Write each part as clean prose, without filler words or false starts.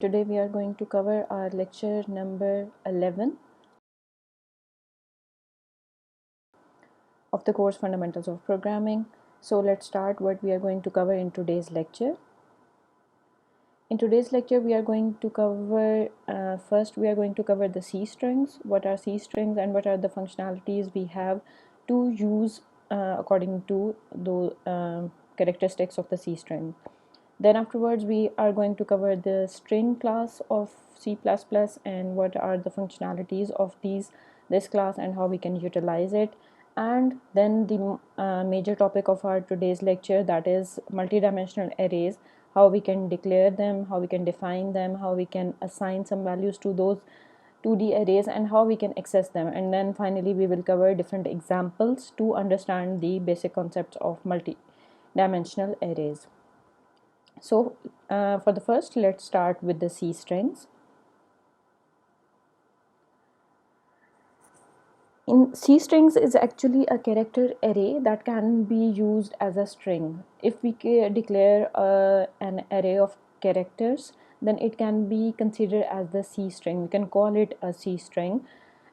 Today we are going to cover our lecture number 11 of the course Fundamentals of Programming. So let's start what we are going to cover in today's lecture. In today's lecture we are going to cover, first we are going to cover the C strings, what are C strings and what are the functionalities we have to use according to the characteristics of the C string. Then afterwards we are going to cover the string class of C++ and what are the functionalities of this class and how we can utilize it. And then the major topic of our today's lecture, that is multidimensional arrays, how we can declare them, how we can define them, how we can assign some values to those 2D arrays and how we can access them. And then finally we will cover different examples to understand the basic concepts of multidimensional arrays. So for the first, let's start with the C strings. In C strings is actually a character array that can be used as a string. If we declare an array of characters, then it can be considered as the C string. We can call it a C string.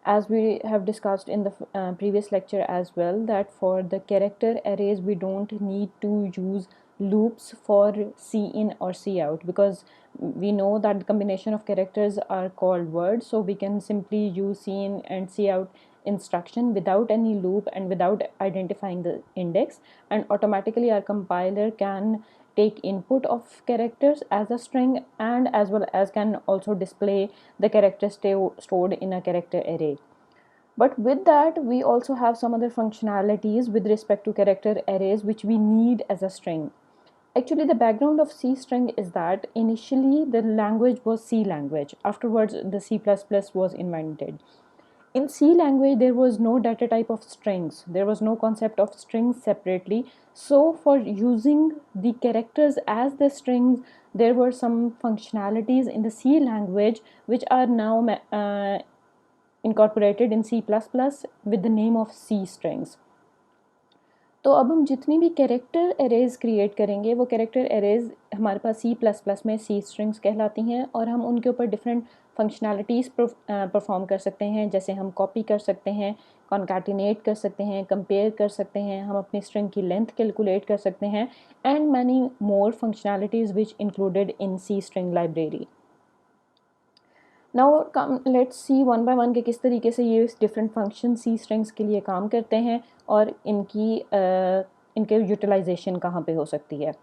As we have discussed in the previous lecture as well, that for the character arrays we don't need to use loops for C in or C out, because we know that the combination of characters are called words, so we can simply use C in and C out instruction without any loop and without identifying the index, and automatically our compiler can take input of characters as a string and as well as can also display the characters stored in a character array. But with that, we also have some other functionalities with respect to character arrays which we need as a string. Actually, the background of C string is that initially the language was C language. Afterwards, the C++ was invented. In C language, there was no data type of strings. There was no concept of strings separately. So for using the characters as the strings, there were some functionalities in the C language which are now incorporated in C++ with the name of C strings. तो अब हम जितनी भी character arrays create करेंगे वो character arrays हमारे पास C++ में C strings कहलाती हैं और हम उनके ऊपर डिफरेंट फंक्शनैलिटीज़ परफॉर्म कर सकते हैं, जैसे हम कॉपी कर सकते हैं, कॉन्कैटिनेट कर सकते हैं, कंपेयर कर सकते हैं, हम अपनी स्ट्रिंग की लेंथ कैलकुलेट कर सकते हैं and many more functionalities which included in C string library. Now let's C one by one के किस तरीके से ये डिफरेंट फंक्शन सी स्ट्रिंग्स के लिए काम करते हैं और इनके यूटिलाइजेशन कहाँ पे हो सकती है.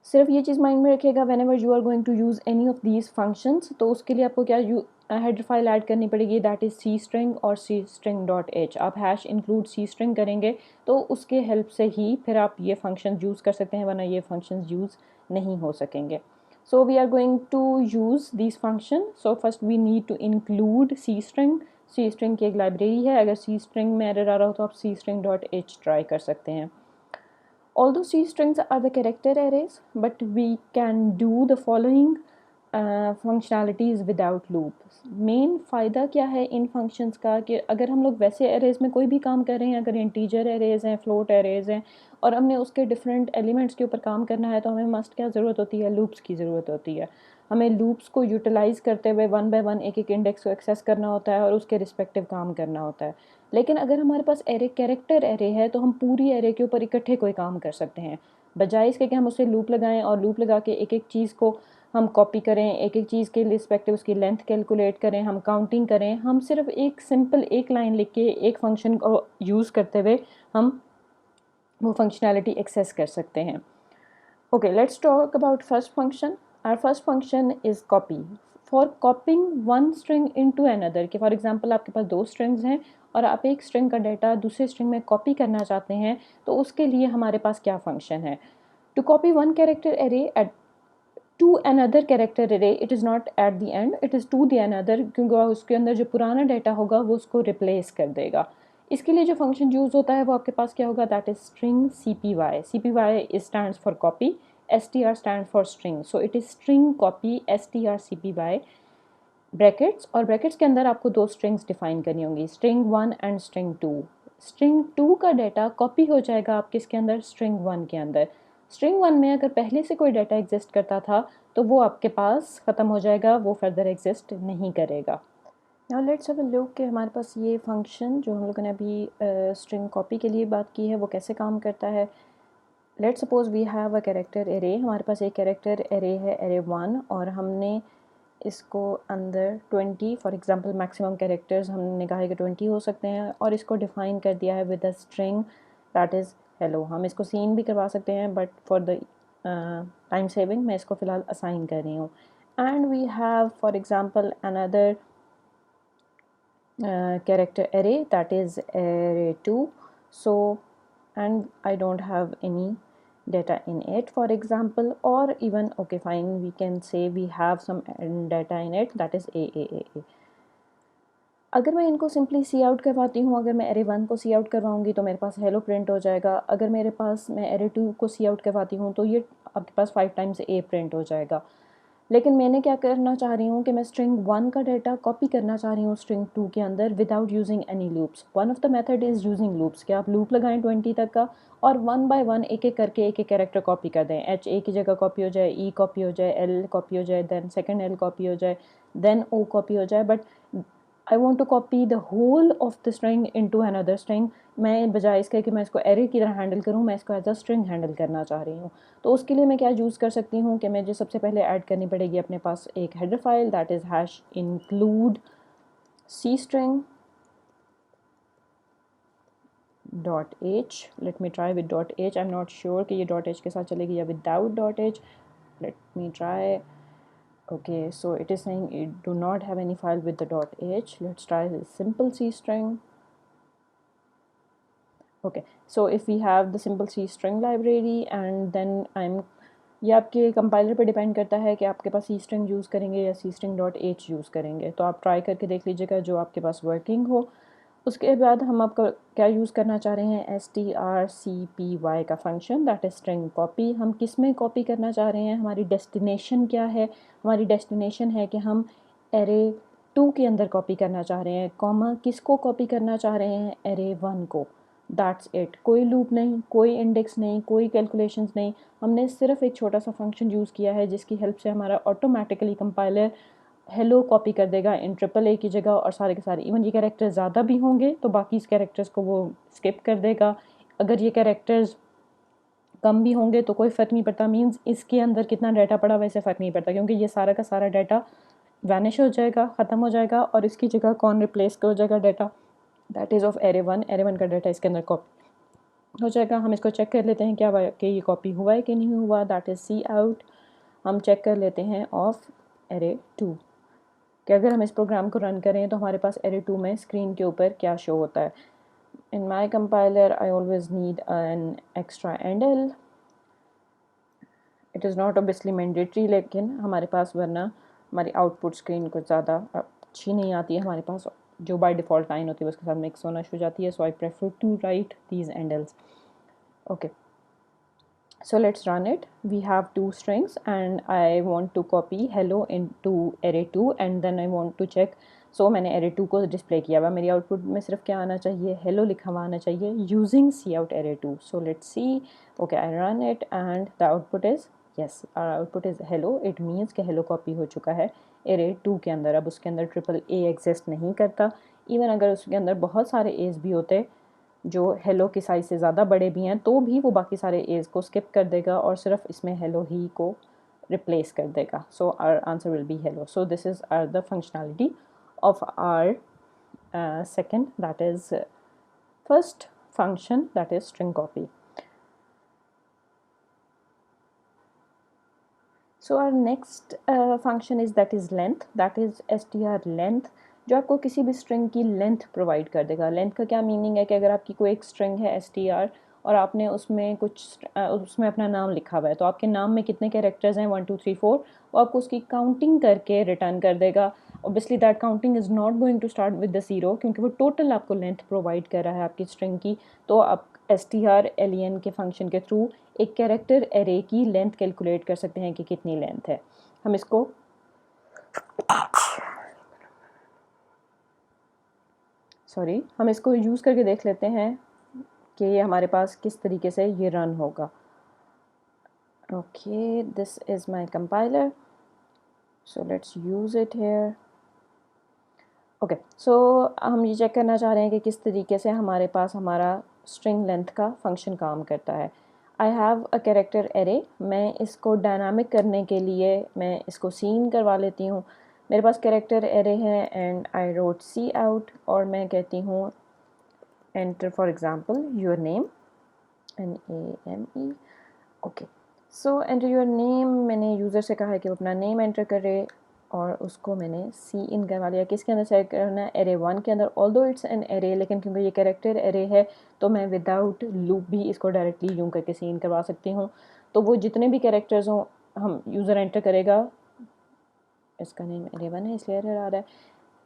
सिर्फ ये चीज़ माइंड में रखिएगा, whenever you are going to use any of these functions, तो उसके लिए आपको क्या हेडर फाइल ऐड करनी पड़ेगी, दैट इज़ सी स्ट्रिंग और सी स्ट्रिंग डॉट एच. आप हैश इंक्लूड सी स्ट्रिंग करेंगे तो उसके हेल्प से ही फिर आप ये फंक्शन यूज़ कर सकते हैं, वरना ये फंक्शन यूज़ नहीं हो सकेंगे. So we are going to use these function. So first we need to include C string. C string की एक लाइब्रेरी है, अगर C string में एरर आ रहा हो तो आप C string dot h try कर सकते हैं. Although C strings are the character arrays, but we can do the following functionalities without loops. Main फ़ायदा क्या है इन फंक्शंस का कि अगर हम लोग वैसे एरेज़ में कोई भी काम कर रहे हैं, अगर इंटीजर एरेज़ हैं, फ्लोट एरेज़ हैं और हमने उसके डिफरेंट एलिमेंट्स के ऊपर काम करना है, तो हमें मस्ट क्या ज़रूरत होती है, लूप्स की ज़रूरत होती है. हमें लूप्स को यूटिलाइज़ करते हुए वन बाय वन एक एक इंडेक्स को एक्सेस करना होता है और उसके रिस्पेक्टिव काम करना होता है. लेकिन अगर हमारे पास एरे कैरेक्टर एरे है तो हम पूरी एरे के ऊपर इकट्ठे कोई काम कर सकते हैं, बजाय इसके कि हम उससे लूप लगाएं और लूप लगा के एक एक चीज़ को हम कॉपी करें, एक एक चीज़ के रिस्पेक्टिव उसकी लेंथ कैलकुलेट करें, हम काउंटिंग करें. हम सिर्फ एक सिंपल एक लाइन लिख के एक फंक्शन को यूज़ करते हुए हम वो फंक्शनैलिटी एक्सेस कर सकते हैं. Okay, let's talk about first function. Our first function is copy. For copying one string into another, कि फॉर एग्जांपल आपके पास दो स्ट्रिंग्स हैं और आप एक स्ट्रिंग का डाटा दूसरे स्ट्रिंग में कॉपी करना चाहते हैं, तो उसके लिए हमारे पास क्या फंक्शन है. To copy one character array at to another character array, it is not at the end, it is to the another, क्योंकि उसके अंदर जो पुराना डाटा होगा वो उसको रिप्लेस कर देगा. इसके लिए जो फंक्शन यूज़ होता है वो आपके पास क्या होगा, that is string cpy. cpy is stands for copy, str stand for string, so it is string copy strcpy brackets, और ब्रैकेट्स के अंदर आपको दो स्ट्रिंग्स डिफाइन करनी होंगी, स्ट्रिंग 1 एंड स्ट्रिंग 2. स्ट्रिंग 2 का डाटा कॉपी हो जाएगा आप किसके अंदर, स्ट्रिंग 1 के अंदर. स्ट्रिंग 1 में अगर पहले से कोई डाटा एग्जिस्ट करता था तो वो आपके पास ख़त्म हो जाएगा, वो फर्दर एग्जिस्ट नहीं करेगा। Now let's have a look कि हमारे पास ये फंक्शन जो हम लोगों ने अभी स्ट्रिंग कॉपी के लिए बात की है वो कैसे काम करता है। Let's suppose we have a character array, हमारे पास एक कैरेक्टर एरे है एरे 1 और हमने इसको अंदर 20 फॉर एग्जांपल मैक्सिमम कैरेक्टर्स हमने कहा है कि 20 हो सकते हैं और इसको डिफ़ाइन कर दिया है with a string that is hello. हम इसको सीन भी करवा सकते हैं but for the time saving मैं इसको फ़िलहाल असाइन कर रही हूँ। And we have for example another character array that is array 2. So and I don't have any data in it for example, or even okay fine we can say we have some data in it that is a. अगर मैं इनको simply सी out करवाती हूँ, अगर मैं array 1 को सी out करवाऊँगी तो मेरे पास हेलो प्रिंट हो जाएगा। अगर मेरे पास मैं एरे 2 को सी आउट करवाती हूँ तो ये आपके पास 5 टाइम्स ए प्रिंट हो जाएगा। लेकिन मैंने क्या करना चाह रही हूँ कि मैं स्ट्रिंग 1 का डाटा कॉपी करना चाह रही हूँ स्ट्रिंग 2 के अंदर without using any loops. One of the method is using loops, कि आप लूप लगाएं 20 तक का और 1 बाय 1 एक एक करके एक एक कैरेक्टर कॉपी कर दें। एच ए की जगह कॉपी हो जाए, ई कॉपी हो जाए, एल कॉपी हो जाए, देन सेकेंड एल कॉपी हो जाए, देन ओ कॉपी हो जाए। But I want to copy the whole of the string into another string. मैं बजाय इसके कि मैं इसको एरे की तरह हैंडल करूँ, मैं इसको एज अ स्ट्रिंग हैंडल करना चाह रही हूँ। तो उसके लिए मैं क्या यूज़ कर सकती हूँ कि मुझे सबसे पहले ऐड करनी पड़ेगी अपने पास एक header file that is hash include C string dot H. Let me try with dot H. I am not sure कि ये डॉट एच के साथ चलेगी या without dot H. Let me try. Okay, so it is saying it do not have any file with the dot h. Let's try the simple C string. Okay, so if we have the simple C string library and then ये आपके compiler पे depend करता है कि आपके पास C string use करेंगे या C string dot H use करेंगे। तो आप ट्राई करके देख लीजिएगा जो आपके पास वर्किंग हो। उसके बाद हम आपका क्या यूज़ करना चाह रहे हैं, strcpy का function that is string copy. हम किस में कॉपी करना चाह रहे हैं, हमारी डेस्टिनेशन क्या है। हमारी डेस्टिनेशन है कि हम एरे 2 के अंदर कॉपी करना चाह रहे हैं, कॉमा किसको कॉपी करना चाह रहे हैं, एरे 1 को। That's it. कोई लूप नहीं, कोई इंडेक्स नहीं, कोई कैलकुलेशंस नहीं। हमने सिर्फ एक छोटा सा फंक्शन यूज़ किया है जिसकी हेल्प से हमारा ऑटोमेटिकली कंपाइलर हेलो कॉपी कर देगा इन ट्रिपल ए की जगह और सारे के सारे। इवन ये कैरेक्टर्स ज़्यादा भी होंगे तो बाकी इस कैरेक्टर्स को वो स्किप कर देगा। अगर ये कैरेक्टर्स कम भी होंगे तो कोई फ़र्क नहीं पड़ता, मींस इसके अंदर कितना डाटा पड़ा वैसे फ़र्क नहीं पड़ता, क्योंकि ये सारा का सारा डाटा वैनिश हो जाएगा, ख़त्म हो जाएगा और इसकी जगह कौन रिप्लेस हो जाएगा, data that is of array 1। Array 1 का डाटा इसके अंदर कॉपी हो जाएगा। हम इसको चेक कर लेते हैं क्या कि ये कॉपी हुआ है कि नहीं हुआ, दैट इज़ सी आउट। हम चेक कर लेते हैं ऑफ एरे 2 कि अगर हम इस प्रोग्राम को रन करें तो हमारे पास एरे 2 में स्क्रीन के ऊपर क्या शो होता है। In my compiler I always need an extra endl. It is not obviously mandatory, लेकिन हमारे पास वरना हमारी आउटपुट स्क्रीन कुछ ज़्यादा अच्छी नहीं आती है। हमारे पास जो बाय डिफ़ॉल्ट लाइन होती है उसके साथ मिक्स होना शुरू हो जाती है। So I prefer to write these endls. Okay, so let's run it. We have two strings and I want to copy hello into array 2 and then I want to check. So मैंने array 2 को display किया हुआ, मेरी output में सिर्फ क्या आना चाहिए, hello लिखा हुआ आना चाहिए using cout array 2. So let's see. Okay, I run it and the output is yes, our output is hello. It means कि hello copy हो चुका है array 2 के अंदर। अब उसके अंदर ट्रिपल ए एग्जिस्ट नहीं करता। इवन अगर उसके अंदर बहुत सारे एज भी होते जो हेलो की साइज़ से ज़्यादा बड़े भी हैं तो भी वो बाकी सारे एज को स्किप कर देगा और सिर्फ इसमें हेलो ही को रिप्लेस कर देगा। So our answer will be hello. So this is our the functionality of our second that is first function, that is string copy. So our next function is that is length, that is str length, जो आपको किसी भी string की length provide कर देगा। Length का क्या meaning है कि अगर आपकी कोई एक स्ट्रिंग है str और आपने उसमें उसमें अपना नाम लिखा हुआ है तो आपके नाम में कितने कैरेक्टर्स हैं 1 2 3 4, वो आपको उसकी काउंटिंग करके रिटर्न कर देगा। Obviously that counting is not going to start with the zero, क्योंकि वो टोटल आपको लेंथ प्रोवाइड कर रहा है आपकी स्ट्रिंग की। तो आप strlen के फंक्शन के थ्रू एक कैरेक्टर एरे की लेंथ कैलकुलेट कर सकते हैं कि कितनी लेंथ है। हम इसको हम इसको यूज़ करके देख लेते हैं कि ये हमारे पास किस तरीके से ये रन होगा। Okay, this is my compiler, so let's use it here. Okay so हम ये चेक करना चाह रहे हैं कि किस तरीके से हमारे पास हमारा स्ट्रिंग लेंथ का फंक्शन काम करता है. आई हैव अ कैरेक्टर एरे. मैं इसको डायनामिक करने के लिए मैं इसको सीन करवा लेती हूँ. मेरे पास कैरेक्टर एरे है and I wrote C out और मैं कहती हूँ enter for example your name NAME. Okay so enter your name. मैंने यूज़र से कहा है कि वो अपना नेम एंटर करे और उसको मैंने सी इन करवा लिया. किसके अंदर सेट करना है? एरे 1 के अंदर. ऑल्दो इट्स एन एरे, लेकिन क्योंकि ये कैरेक्टर एरे है तो मैं विदाउट लूप भी इसको डायरेक्टली यूँ करके सी इन करवा सकती हूँ. तो वो जितने भी कैरेक्टर्स हों हम यूज़र एंटर करेगा. इसका नेम एरे 1 है इसलिए एरर आ रहा है.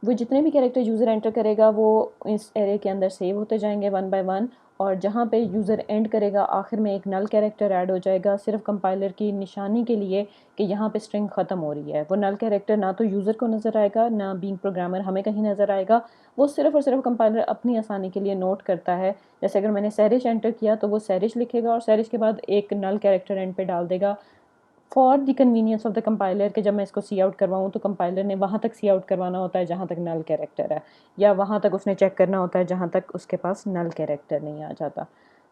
वो जितने भी कैरेक्टर यूज़र एंटर करेगा वो इस एरे के अंदर सेव होते जाएंगे वन बाय वन. और जहाँ पे यूज़र एंड करेगा आखिर में एक नल कैरेक्टर ऐड हो जाएगा, सिर्फ कंपाइलर की निशानी के लिए कि यहाँ पे स्ट्रिंग ख़त्म हो रही है. वो नल कैरेक्टर ना तो यूज़र को नज़र आएगा ना बीइंग प्रोग्रामर हमें कहीं नज़र आएगा. वो सिर्फ और सिर्फ कंपाइलर अपनी आसानी के लिए नोट करता है. जैसे अगर मैंने सैरिश एंटर किया तो वो सैरिश लिखेगा और सैरिश के बाद एक नल कैरेक्टर एंड पे डाल देगा for the convenience of the compiler कि जब मैं इसको सी आउट करवाऊँ तो कंपाइलर ने वहाँ तक सी आउट करवाना होता है जहाँ तक नल कैरेक्टर है, या वहाँ तक उसने चेक करना होता है जहाँ तक उसके पास नल कैरेक्टर नहीं आ जाता.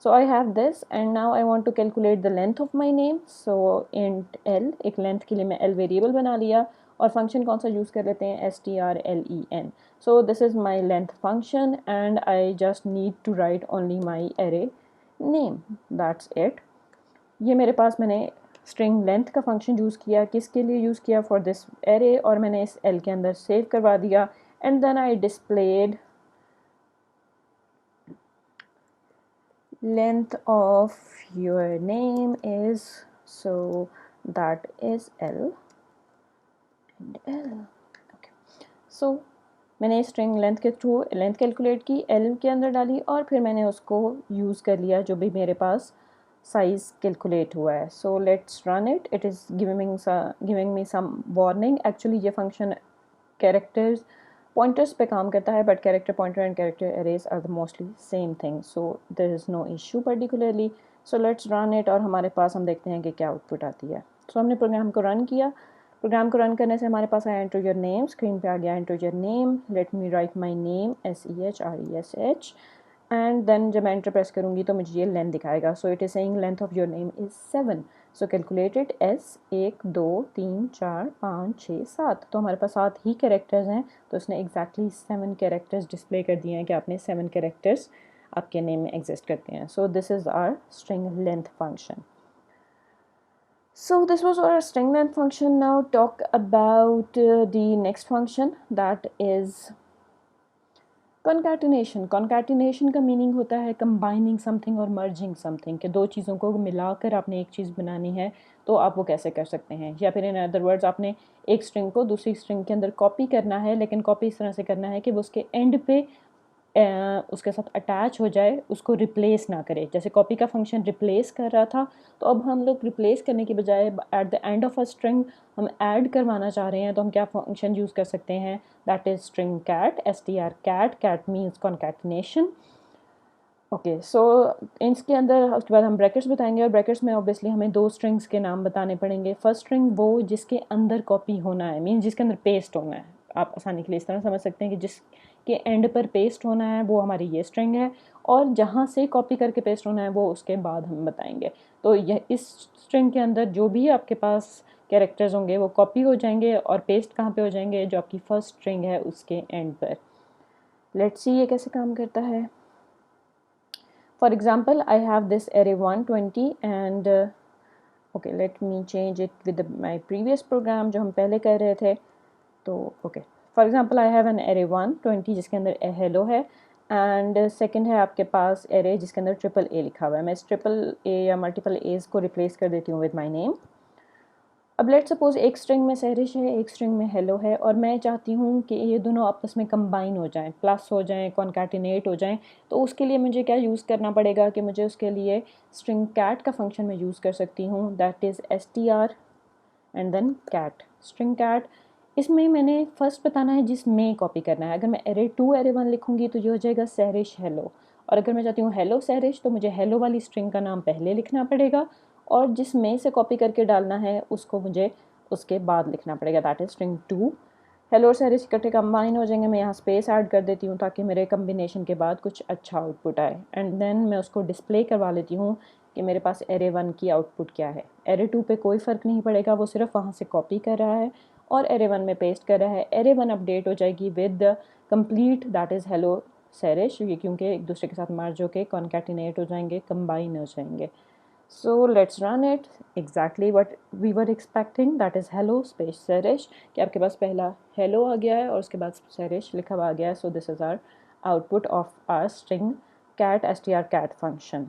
So I have this end now I want to calculate the length of my name. So int L, एक लेंथ के लिए मैं एल वेरिएबल बना लिया और फंक्शन कौन सा यूज़ कर लेते हैं? strlen. So this is my length function and I just need to write only my array name. That's it. ये मेरे पास मैंने स्ट्रिंग लेंथ का फंक्शन यूज़ किया. किसके लिए यूज़ किया? For this array. और मैंने इस एल के अंदर सेव करवा दिया and then I displayed length of your name is, so that is L and L. Okay. So मैंने स्ट्रिंग लेंथ के थ्रू लेंथ कैलकुलेट की, एल के अंदर डाली और फिर मैंने उसको यूज़ कर लिया जो भी मेरे पास साइज़ कैलकुलेट हुआ है. So let's run it. It is giving me some warning. Actually ये फंक्शन कैरेक्टर्स पॉइंटर्स पे काम करता है but character pointer and character arrays are the mostly same thing. So there is no issue particularly. So let's run it और हमारे पास हम देखते हैं कि क्या आउटपुट आती है. सो हमने प्रोग्राम को रन किया. प्रोग्राम को रन करने से हमारे पास आया एंटर योर नेम. स्क्रीन पे आ गया enter your name. Let me write my name SEHRESH and then जब मैं एंटर प्रेस करूँगी तो मुझे ये लेंथ दिखाएगा. सो it is saying length of your name is 7. So calculated S 1 2 3 4 5 6 7. तो हमारे पास 7 ही कैरेक्टर्स हैं तो उसने एग्जैक्टली 7 कैरेक्टर्स डिस्प्ले कर दिए हैं कि आपने 7 कैरेक्टर्स आपके नेम में एग्जिस्ट करते हैं. So this is our string length function. So this was our string length function. Now talk about the next function, that is concatenation. Concatenation का मीनिंग होता है combining something और merging something, कि दो चीज़ों को मिलाकर आपने एक चीज़ बनानी है तो आप वो कैसे कर सकते हैं. या फिर इन अदर वर्ड्स आपने एक स्ट्रिंग को दूसरी स्ट्रिंग के अंदर कॉपी करना है, लेकिन कॉपी इस तरह से करना है कि वो उसके एंड पे उसके साथ अटैच हो जाए, उसको रिप्लेस ना करे. जैसे कॉपी का फंक्शन रिप्लेस कर रहा था तो अब हम लोग रिप्लेस करने के बजाय eight the end of a string हम ऐड करवाना चाह रहे हैं तो हम क्या फंक्शन यूज़ कर सकते हैं? That is string cat. STR cat. Cat means concatenation. Okay so इसके अंदर उसके बाद हम ब्रैकेट्स बताएंगे और ब्रैकेट्स में ऑब्वियसली हमें दो स्ट्रिंग्स के नाम बताने पड़ेंगे. फर्स्ट स्ट्रिंग वो जिसके अंदर कॉपी होना है, मीन जिसके अंदर पेस्ट होना है. आप आसानी के लिए इस तरह समझ सकते हैं कि जिसके एंड पर पेस्ट होना है वो हमारी ये स्ट्रिंग है और जहाँ से कॉपी करके पेस्ट होना है वो उसके बाद हम बताएंगे. तो यह इस स्ट्रिंग के अंदर जो भी आपके पास कैरेक्टर्स होंगे वो कॉपी हो जाएंगे और पेस्ट कहाँ पे हो जाएंगे? जो आपकी फर्स्ट स्ट्रिंग है उसके एंड पर. लेट्स सी ये कैसे काम करता है. For example, I have this array 120 and okay, let me change it with my previous program जो हम पहले कर रहे थे. तो okay, for example, I have an array 120 जिसके अंदर hello है and second है आपके पास array जिसके अंदर triple A लिखा हुआ है. मैं इस triple A या multiple A's को replace कर देती हूँ with my name. अब लेट सपोज एक स्ट्रिंग में सैरिश है, एक स्ट्रिंग में हेलो है और मैं चाहती हूँ कि ये दोनों आपस में कंबाइन हो जाएं, प्लस हो जाएं, कॉन्कैटिनेट हो जाएं. तो उसके लिए मुझे क्या यूज़ करना पड़ेगा कि मुझे उसके लिए स्ट्रिंग कैट का फंक्शन मैं यूज़ कर सकती हूँ. That is STR and then cat. String cat. इसमें मैंने फर्स्ट बताना है जिसमें कॉपी करना है. अगर मैं array 2 array 1 लिखूँगी तो ये हो जाएगा सैरिश हेलो. और अगर मैं चाहती हूँ हेलो सैरिश तो मुझे हेलो वाली स्ट्रिंग का नाम पहले लिखना पड़ेगा और जिस में से कॉपी करके डालना है उसको मुझे उसके बाद लिखना पड़ेगा, दैट इज़ स्ट्रिंग 2। हेलो और सैरिश इकट्ठे कंबाइन हो जाएंगे, मैं यहाँ स्पेस ऐड कर देती हूँ ताकि मेरे कम्बिनेशन के बाद कुछ अच्छा आउटपुट आए, एंड देन मैं उसको डिस्प्ले करवा लेती हूँ कि मेरे पास एरे 1 की आउटपुट क्या है। एरे 2 पे कोई फ़र्क नहीं पड़ेगा, वो सिर्फ वहाँ से कॉपी कर रहा है और एरे 1 में पेस्ट कर रहा है। एरे 1 अपडेट हो जाएगी with the complete that is hello Sahrish, ये क्योंकि एक दूसरे के साथ मर्ज होके कॉन्कैटिनेट हो जाएंगे, कंबाइन हो जाएंगे। So let's run it exactly what we were expecting, that is hello space Sarish, कि आपके पास पहला hello आ गया है और उसके बाद Sarish लिखा हुआ आ गया है। So this is our output of our string cat strcat function.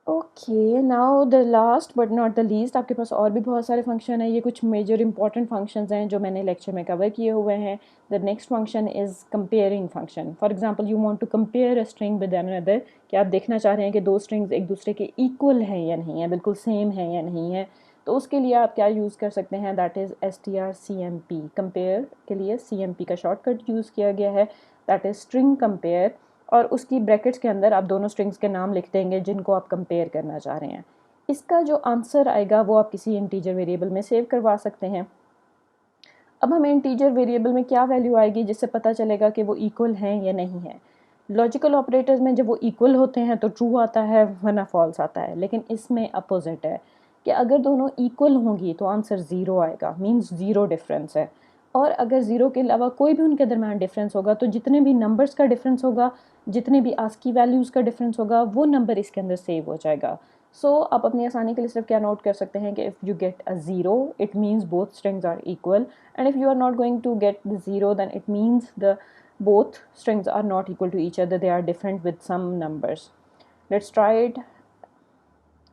Okay, now the last but not the least, आपके पास और भी बहुत सारे फंक्शन हैं। ये कुछ मेजर इंपॉर्टेंट फंक्शंस हैं जो मैंने लेक्चर में कवर किए हुए हैं। The next function is comparing function. For example you want to compare a string with another, कि आप देखना चाह रहे हैं कि दो स्ट्रिंग्स एक दूसरे के इक्वल हैं या नहीं है, बिल्कुल सेम है या नहीं है। तो उसके लिए आप क्या यूज़ कर सकते हैं, दैट इज़ strcmp। कंपेयर के लिए cmp का शॉर्टकट यूज़ किया गया है, दैट इज़ स्ट्रिंग कंपेयर, और उसकी ब्रैकेट्स के अंदर आप दोनों स्ट्रिंग्स के नाम लिख देंगे जिनको आप कंपेयर करना चाह रहे हैं। इसका जो आंसर आएगा वो आप किसी इंटीजर वेरिएबल में सेव करवा सकते हैं। अब हमें इंटीजर वेरिएबल में क्या वैल्यू आएगी जिससे पता चलेगा कि वो इक्वल हैं या नहीं है। लॉजिकल ऑपरेटर्स में जब वो इक्वल होते हैं तो ट्रू आता है वरना फॉल्स आता है, लेकिन इसमें अपोजिट है कि अगर दोनों इक्वल होंगी तो आंसर ज़ीरो आएगा, मींस ज़ीरो डिफरेंस है। और अगर ज़ीरो के अलावा कोई भी उनके दरम्यान डिफरेंस होगा तो जितने भी नंबर्स का डिफरेंस होगा, जितने भी आस्की वैल्यूज़ का डिफरेंस होगा, वो नंबर इसके अंदर सेव हो जाएगा। सो आप अपनी आसानी के लिए सिर्फ क्या नोट कर सकते हैं कि if you get a zero it means both strings are equal, and if you are not going to get the zero then it means the both strings are not equal to each other, they are different with some numbers. Let's try it.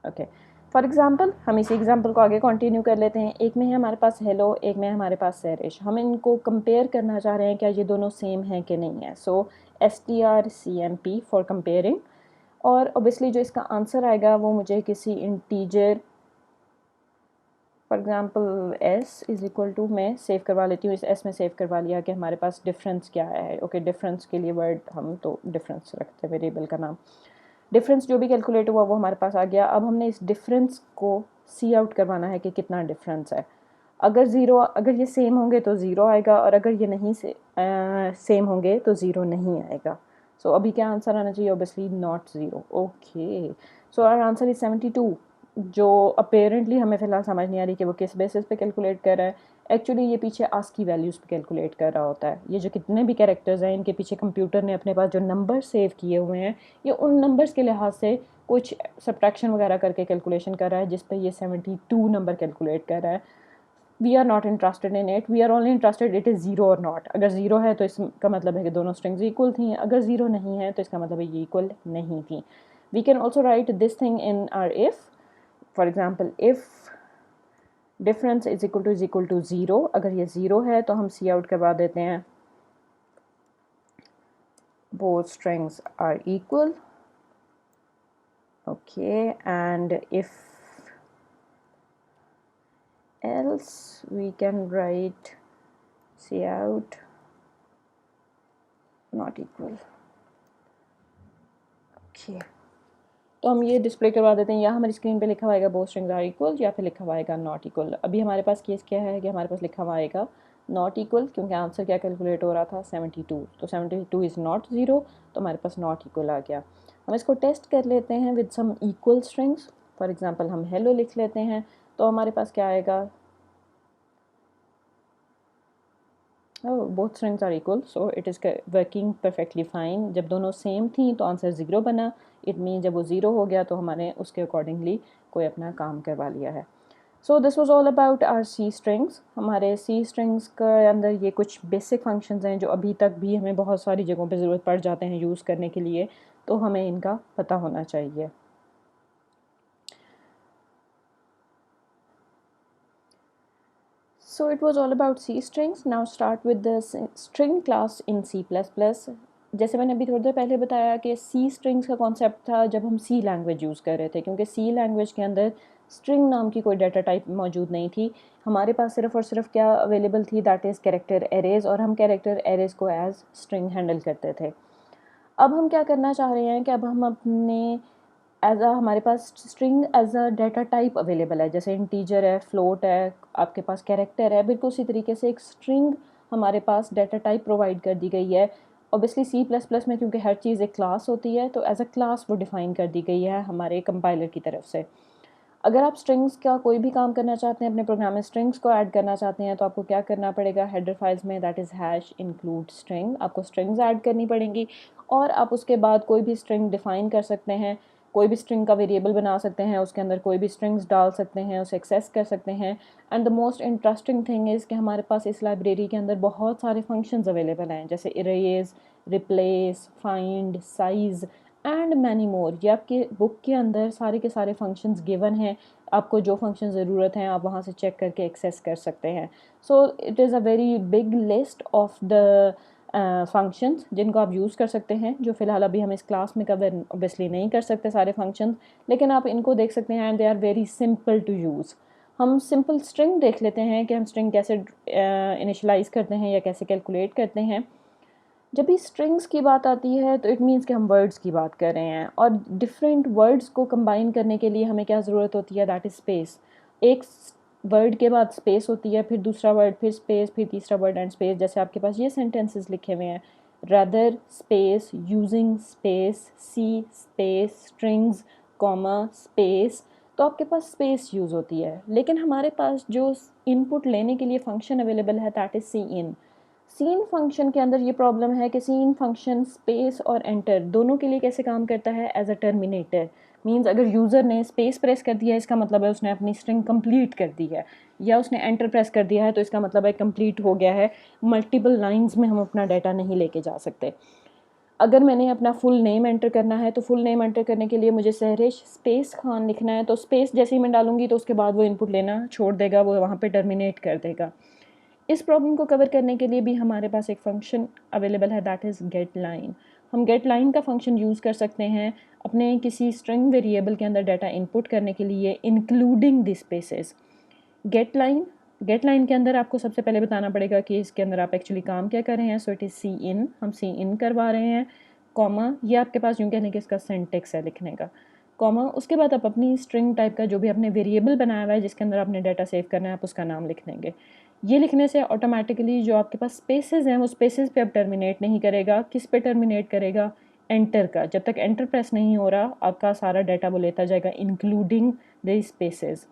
Okay, for example हम इसी example को आगे continue कर लेते हैं। एक में है हमारे पास हेलो, एक में है हमारे पास सैरिश। हम इनको कंपेयर करना चाह रहे हैं क्या ये दोनों सेम हैं कि नहीं है। सो strcmp फॉर कंपेयरिंग, और ऑब्वियसली जो इसका आंसर आएगा वो मुझे किसी integer, for example s is equal to, मैं सेव करवा लेती हूँ, इस s में सेव करवा लिया कि हमारे पास डिफरेंस क्या है। ओके, डिफरेंस के लिए वर्ड हम तो डिफरेंस रखते हैं वेरिएबल का नाम। डिफरेंस जो भी कैलकुलेट हुआ वो हमारे पास आ गया। अब हमने इस डिफरेंस को सी आउट करवाना है कि कितना डिफरेंस है। अगर ये सेम होंगे तो ज़ीरो आएगा, और अगर ये नहीं सेम होंगे तो ज़ीरो नहीं आएगा। सो अभी क्या आंसर आना चाहिए, obviously not zero. Okay, so our answer is 72, जो अपेरेंटली हमें फ़िलहाल समझ नहीं आ रही कि वो किस बेसिस पे कैलकुलेट कर रहा है। एक्चुअली ये पीछे आस्की वैल्यूज़ पे कैलकुलेट कर रहा होता है। ये जो कितने भी कैरेक्टर्स हैं इनके पीछे कंप्यूटर ने अपने पास जो नंबर सेव किए हुए हैं, ये उन नंबर्स के लिहाज से कुछ सब्ट्रैक्शन वगैरह करके कैलकुलेशन कर रहा है, जिस पे ये 72 नंबर कैलकुलेट कर रहा है। We are not interested in it, we are only interested it is zero और नॉट। अगर ज़ीरो है तो इसका मतलब है कि दोनों स्ट्रिंग्स इक्वल थी, अगर ज़ीरो नहीं है तो इसका मतलब है ये इक्वल नहीं थी। We can also write this thing in our if. For example if difference is equal to zero, अगर ये ज़ीरो है तो हम सी आउट करवा देते हैं both strings are equal. Okay, and if else we can write cout not equal. Okay, तो हम ये डिस्प्ले करवा देते हैं, या हमारी स्क्रीन पे लिखा हुआ आएगा बोथ स्ट्रिंग्स आर इक्वल, या फिर लिखा हुआ आएगा नॉट इक्वल। अभी हमारे पास केस क्या है कि हमारे पास लिखा हुआ आएगा नॉट इक्वल, क्योंकि आंसर क्या कैलकुलेट हो रहा था 72, तो 72 इज़ नॉट ज़ीरो, तो हमारे पास नॉट इक्वल आ गया। हम इसको टेस्ट कर लेते हैं with some equal strings. For example हम हेलो लिख लेते हैं, तो हमारे पास क्या आएगा, both strings are equal, so it is working perfectly fine. जब दोनों सेम थी तो आंसर ज़ीरो बना, इट मीन जब वो ज़ीरो हो गया तो हमने उसके अकॉर्डिंगली कोई अपना काम करवा लिया है। So this was all about our C strings. हमारे सी स्ट्रिंग्स के अंदर ये कुछ बेसिक फंक्शंस हैं जो अभी तक भी हमें बहुत सारी जगहों पे ज़रूरत पड़ जाते हैं यूज़ करने के लिए, तो हमें इनका पता होना चाहिए। So it was all about C strings. Now start with the string class in C++. जैसे मैंने अभी थोड़ी देर पहले बताया कि C strings का कॉन्सेप्ट था जब हम C लैंग्वेज यूज़ कर रहे थे, क्योंकि C लैंग्वेज के अंदर स्ट्रिंग नाम की कोई डाटा टाइप मौजूद नहीं थी। हमारे पास सिर्फ और सिर्फ क्या अवेलेबल थी, दैट इज़ कैरेक्टर एरेज, और हम कैरेक्टर एरेज को एज स्ट्रिंग हैंडल करते थे। अब हम क्या करना चाह रहे हैं कि अब हम अपने एज अ हमारे पास string as a data type available है, जैसे इंटीजर है, फ्लोट है, आपके पास कैरेक्टर है, बिल्कुल उसी तरीके से एक स्ट्रिंग हमारे पास डाटा टाइप प्रोवाइड कर दी गई है। ऑब्वियसली C++ में क्योंकि हर चीज़ एक क्लास होती है, तो एज अ क्लास वो डिफ़ाइन कर दी गई है हमारे कंपाइलर की तरफ से। अगर आप स्ट्रिंग्स का कोई भी काम करना चाहते हैं अपने प्रोग्राम में, स्ट्रिंग्स को ऐड करना चाहते हैं, तो आपको क्या करना पड़ेगा, हेडर फाइल्स में that is hash include string, आपको स्ट्रिंग्स ऐड करनी पड़ेंगी और आप उसके बाद कोई भी स्ट्रिंग डिफ़ाइन कर सकते हैं, कोई भी स्ट्रिंग का वेरिएबल बना सकते हैं, उसके अंदर कोई भी स्ट्रिंग्स डाल सकते हैं, उसे एक्सेस कर सकते हैं। And the most interesting thing is कि हमारे पास इस लाइब्रेरी के अंदर बहुत सारे फंक्शंस अवेलेबल हैं, जैसे erase, replace, find, size and many more. ये आपके बुक के अंदर सारे के सारे फंक्शंस गिवन हैं, आपको जो फंक्शन ज़रूरत है आप वहाँ से चेक करके एक्सेस कर सकते हैं। So it is a very big list of the functions जिनको आप यूज़ कर सकते हैं, जो फ़िलहाल अभी हम इस क्लास में कवर ऑब्वियसली नहीं कर सकते सारे फंक्शंस, लेकिन आप इनको देख सकते हैं and they are very simple to use. हम सिंपल स्ट्रिंग देख लेते हैं कि हम स्ट्रिंग कैसे इनिशलाइज़ करते हैं या कैसे कैलकुलेट करते हैं। जब भी स्ट्रिंग्स की बात आती है तो इट मीन्स कि हम वर्ड्स की बात कर रहे हैं, और डिफरेंट वर्ड्स को कंबाइन करने के लिए हमें क्या ज़रूरत होती है, दैट इज़ स्पेस। एक वर्ड के बाद स्पेस होती है, फिर दूसरा वर्ड, फिर स्पेस, फिर तीसरा वर्ड एंड स्पेस। जैसे आपके पास ये सेंटेंसेस लिखे हुए हैं, रादर स्पेस, यूजिंग स्पेस, सी स्पेस, स्ट्रिंग्स, कॉमा, स्पेस। तो आपके पास स्पेस यूज़ होती है, लेकिन हमारे पास जो इनपुट लेने के लिए फंक्शन अवेलेबल है that is C in. Cin function के अंदर ये प्रॉब्लम है कि सीन फंक्शन स्पेस और एंटर दोनों के लिए कैसे काम करता है, एज अ टर्मिनेटर। मींस अगर यूज़र ने स्पेस प्रेस कर दिया है, इसका मतलब है उसने अपनी स्ट्रिंग कंप्लीट कर दी है, या उसने एंटर प्रेस कर दिया है तो इसका मतलब है कंप्लीट हो गया है। मल्टीपल लाइंस में हम अपना डाटा नहीं लेके जा सकते। अगर मैंने अपना फुल नेम एंटर करना है, तो फुल नेम एंटर करने के लिए मुझे सहरिश स्पेस खान लिखना है, तो स्पेस जैसे ही मैं डालूंगी तो उसके बाद वो इनपुट लेना छोड़ देगा, वो वहाँ पे टर्मिनेट कर देगा। इस प्रॉब्लम को कवर करने के लिए भी हमारे पास एक फ़ंक्शन अवेलेबल है दैट इज़ गेट लाइन। हम गेट लाइन का फंक्शन यूज़ कर सकते हैं अपने किसी स्ट्रिंग वेरिएबल के अंदर डाटा इनपुट करने के लिए, including the spaces. Get line के अंदर आपको सबसे पहले बताना पड़ेगा कि इसके अंदर आप एक्चुअली काम क्या कर रहे हैं। सो इट इज़ सी इन, हम सी इन करवा रहे हैं, कॉमा, ये आपके पास यूँ कहने कि इसका सिंटेक्स है लिखने का, कॉमा। उसके बाद आप अपनी स्ट्रिंग टाइप का जो भी आपने वेरिएबल बनाया हुआ है जिसके अंदर आपने डाटा सेव करना है, आप उसका नाम लिख देंगे। ये लिखने से ऑटोमेटिकली जो आपके पास स्पेसेस हैं वो स्पेसेस पे अब टर्मिनेट नहीं करेगा। किस पे टर्मिनेट करेगा, एंटर का। जब तक एंटर प्रेस नहीं हो रहा आपका सारा डाटा वो लेता जाएगा, including the spaces.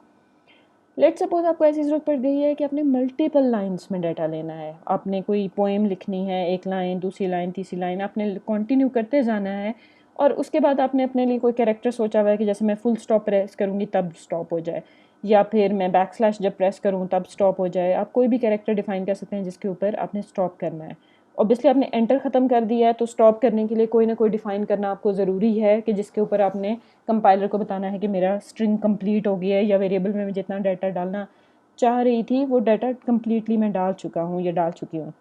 Let suppose आपको ऐसी ज़रूरत पड़ गई है कि आपने मल्टीपल लाइंस में डाटा लेना है, आपने कोई पोएम लिखनी है, एक लाइन, दूसरी लाइन, तीसरी लाइन, आपने कंटिन्यू करते जाना है, और उसके बाद आपने अपने लिए कोई कैरेक्टर सोचा हुआ है कि जैसे मैं फुल स्टॉप प्रेस करूँगी तब स्टॉप हो जाए, या फिर मैं बैकस्लैश जब प्रेस करूँ तब स्टॉप हो जाए। आप कोई भी कैरेक्टर डिफाइन कर सकते हैं जिसके ऊपर आपने स्टॉप करना है। ऑब्वियसली आपने एंटर ख़त्म कर दिया है तो स्टॉप करने के लिए कोई ना कोई डिफ़ाइन करना आपको ज़रूरी है कि जिसके ऊपर आपने कंपाइलर को बताना है कि मेरा स्ट्रिंग कंप्लीट हो गया है, या वेरिएबल में मैं जितना डाटा डालना चाह रही थी वो डाटा कंप्लीटली मैं डाल चुका हूँ या डाल चुकी हूँ।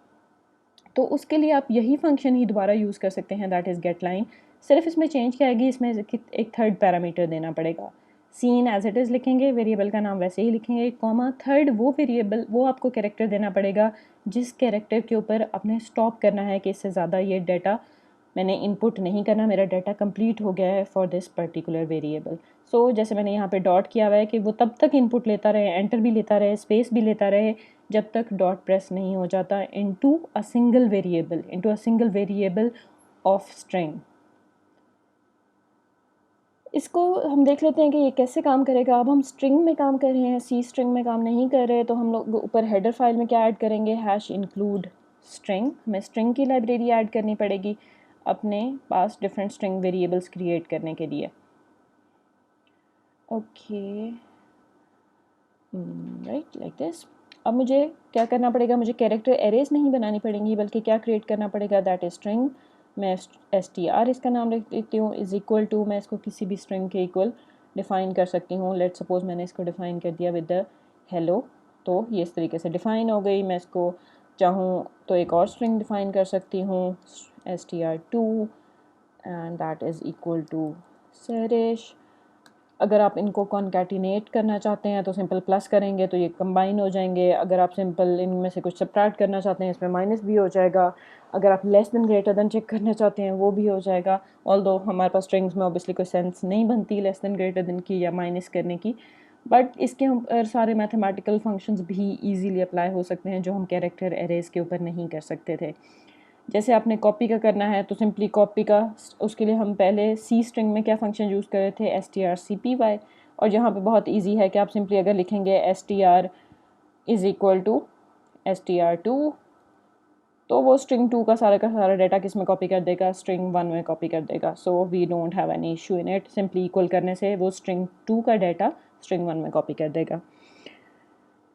तो उसके लिए आप यही फंक्शन ही दोबारा यूज़ कर सकते हैं, दैट इज़ गेट लाइन। सिर्फ इसमें चेंज क्या आएगी, इसमें एक थर्ड पैरामीटर देना पड़ेगा। सीन एज इट इज़ लिखेंगे, वेरिएबल का नाम वैसे ही लिखेंगे, कॉमा, थर्ड वो वेरिएबल, वो आपको कैरेक्टर देना पड़ेगा जिस कैरेक्टर के ऊपर आपने स्टॉप करना है कि इससे ज़्यादा ये डाटा मैंने इनपुट नहीं करना, मेरा डाटा कंप्लीट हो गया है फॉर दिस पर्टिकुलर वेरिएबल। सो जैसे मैंने यहाँ पे डॉट किया हुआ है कि वो तब तक इनपुट लेता रहे, एंटर भी लेता रहे, स्पेस भी लेता रहे, जब तक डॉट प्रेस नहीं हो जाता into a single variable of string. इसको हम देख लेते हैं कि ये कैसे काम करेगा। अब हम स्ट्रिंग में काम कर रहे हैं, सी स्ट्रिंग में काम नहीं कर रहे, तो हम लोग ऊपर हेडर फाइल में क्या ऐड करेंगे, हैश इंक्लूड स्ट्रिंग। हमें स्ट्रिंग की लाइब्रेरी ऐड करनी पड़ेगी अपने पास डिफरेंट स्ट्रिंग वेरिएबल्स क्रिएट करने के लिए। Okay, right, like this. अब मुझे क्या करना पड़ेगा, मुझे कैरेक्टर एरेज नहीं बनानी पड़ेंगी, बल्कि क्या क्रिएट करना पड़ेगा, दैट इज स्ट्रिंग। मैं str इसका नाम लिख देती हूँ, इज़ इक्वल टू, मैं इसको किसी भी स्ट्रिंग के इक्वल डिफ़ाइन कर सकती हूँ। लेट सपोज मैंने इसको डिफ़ाइन कर दिया विद द हेलो, तो ये इस तरीके से डिफ़ाइन हो गई। मैं इसको चाहूँ तो एक और स्ट्रिंग डिफ़ाइन कर सकती हूँ, str2, and that is equal to Sehrish अगर आप इनको कॉन्कैटिनेट करना चाहते हैं तो सिंपल प्लस करेंगे तो ये कंबाइन हो जाएंगे। अगर आप सिंपल इनमें से कुछ सब्ट्रैक्ट करना चाहते हैं इसमें माइनस भी हो जाएगा। अगर आप less than greater than check करना चाहते हैं वो भी हो जाएगा। ऑल्दो हमारे पास स्ट्रिंग्स में ऑब्वियसली कोई सेंस नहीं बनती लेस देन ग्रेटर देन की या माइनस करने की, बट इसके हम सारे मैथमेटिकल फंक्शंस भी इजीली अप्लाई हो सकते हैं जो हम कैरेक्टर एरेज के ऊपर नहीं कर सकते थे। जैसे आपने कॉपी का करना है तो सिंपली कॉपी का, उसके लिए हम पहले सी स्ट्रिंग में क्या फंक्शन यूज़ कर रहे थे, strcpy, और यहाँ पे बहुत इजी है कि आप सिंपली अगर लिखेंगे str is equal to str2 तो वो स्ट्रिंग 2 का सारा डाटा किस में कॉपी कर देगा, स्ट्रिंग 1 में कॉपी कर देगा। So we don't have any issue in it, simply equal करने से वो स्ट्रिंग 2 का डाटा स्ट्रिंग 1 में कॉपी कर देगा।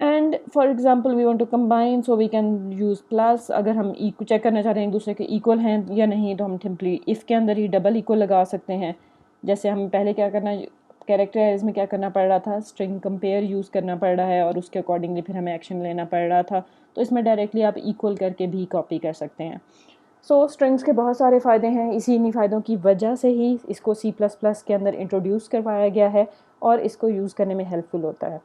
And for example we want to combine so we can use plus. अगर हम चेक करना चाह रहे हैं एक दूसरे के इक्वल हैं या नहीं तो हम सिंपली इफ़ के अंदर ही डबल इक्वल लगा सकते हैं। जैसे हम पहले क्या करना, कैरेक्टर एरेज में क्या करना पड़ रहा था, स्ट्रिंग कंपेयर यूज़ करना पड़ रहा है और उसके अकॉर्डिंगली फिर हमें एक्शन लेना पड़ रहा था। तो इसमें डायरेक्टली आप इक्वल करके भी कॉपी कर सकते हैं। सो स्ट्रिंग्स के बहुत सारे फ़ायदे हैं, इन्हीं फ़ायदों की वजह से ही इसको C++ के अंदर इंट्रोड्यूस करवाया गया है और इसको यूज़ करने में हेल्पफुल होता है।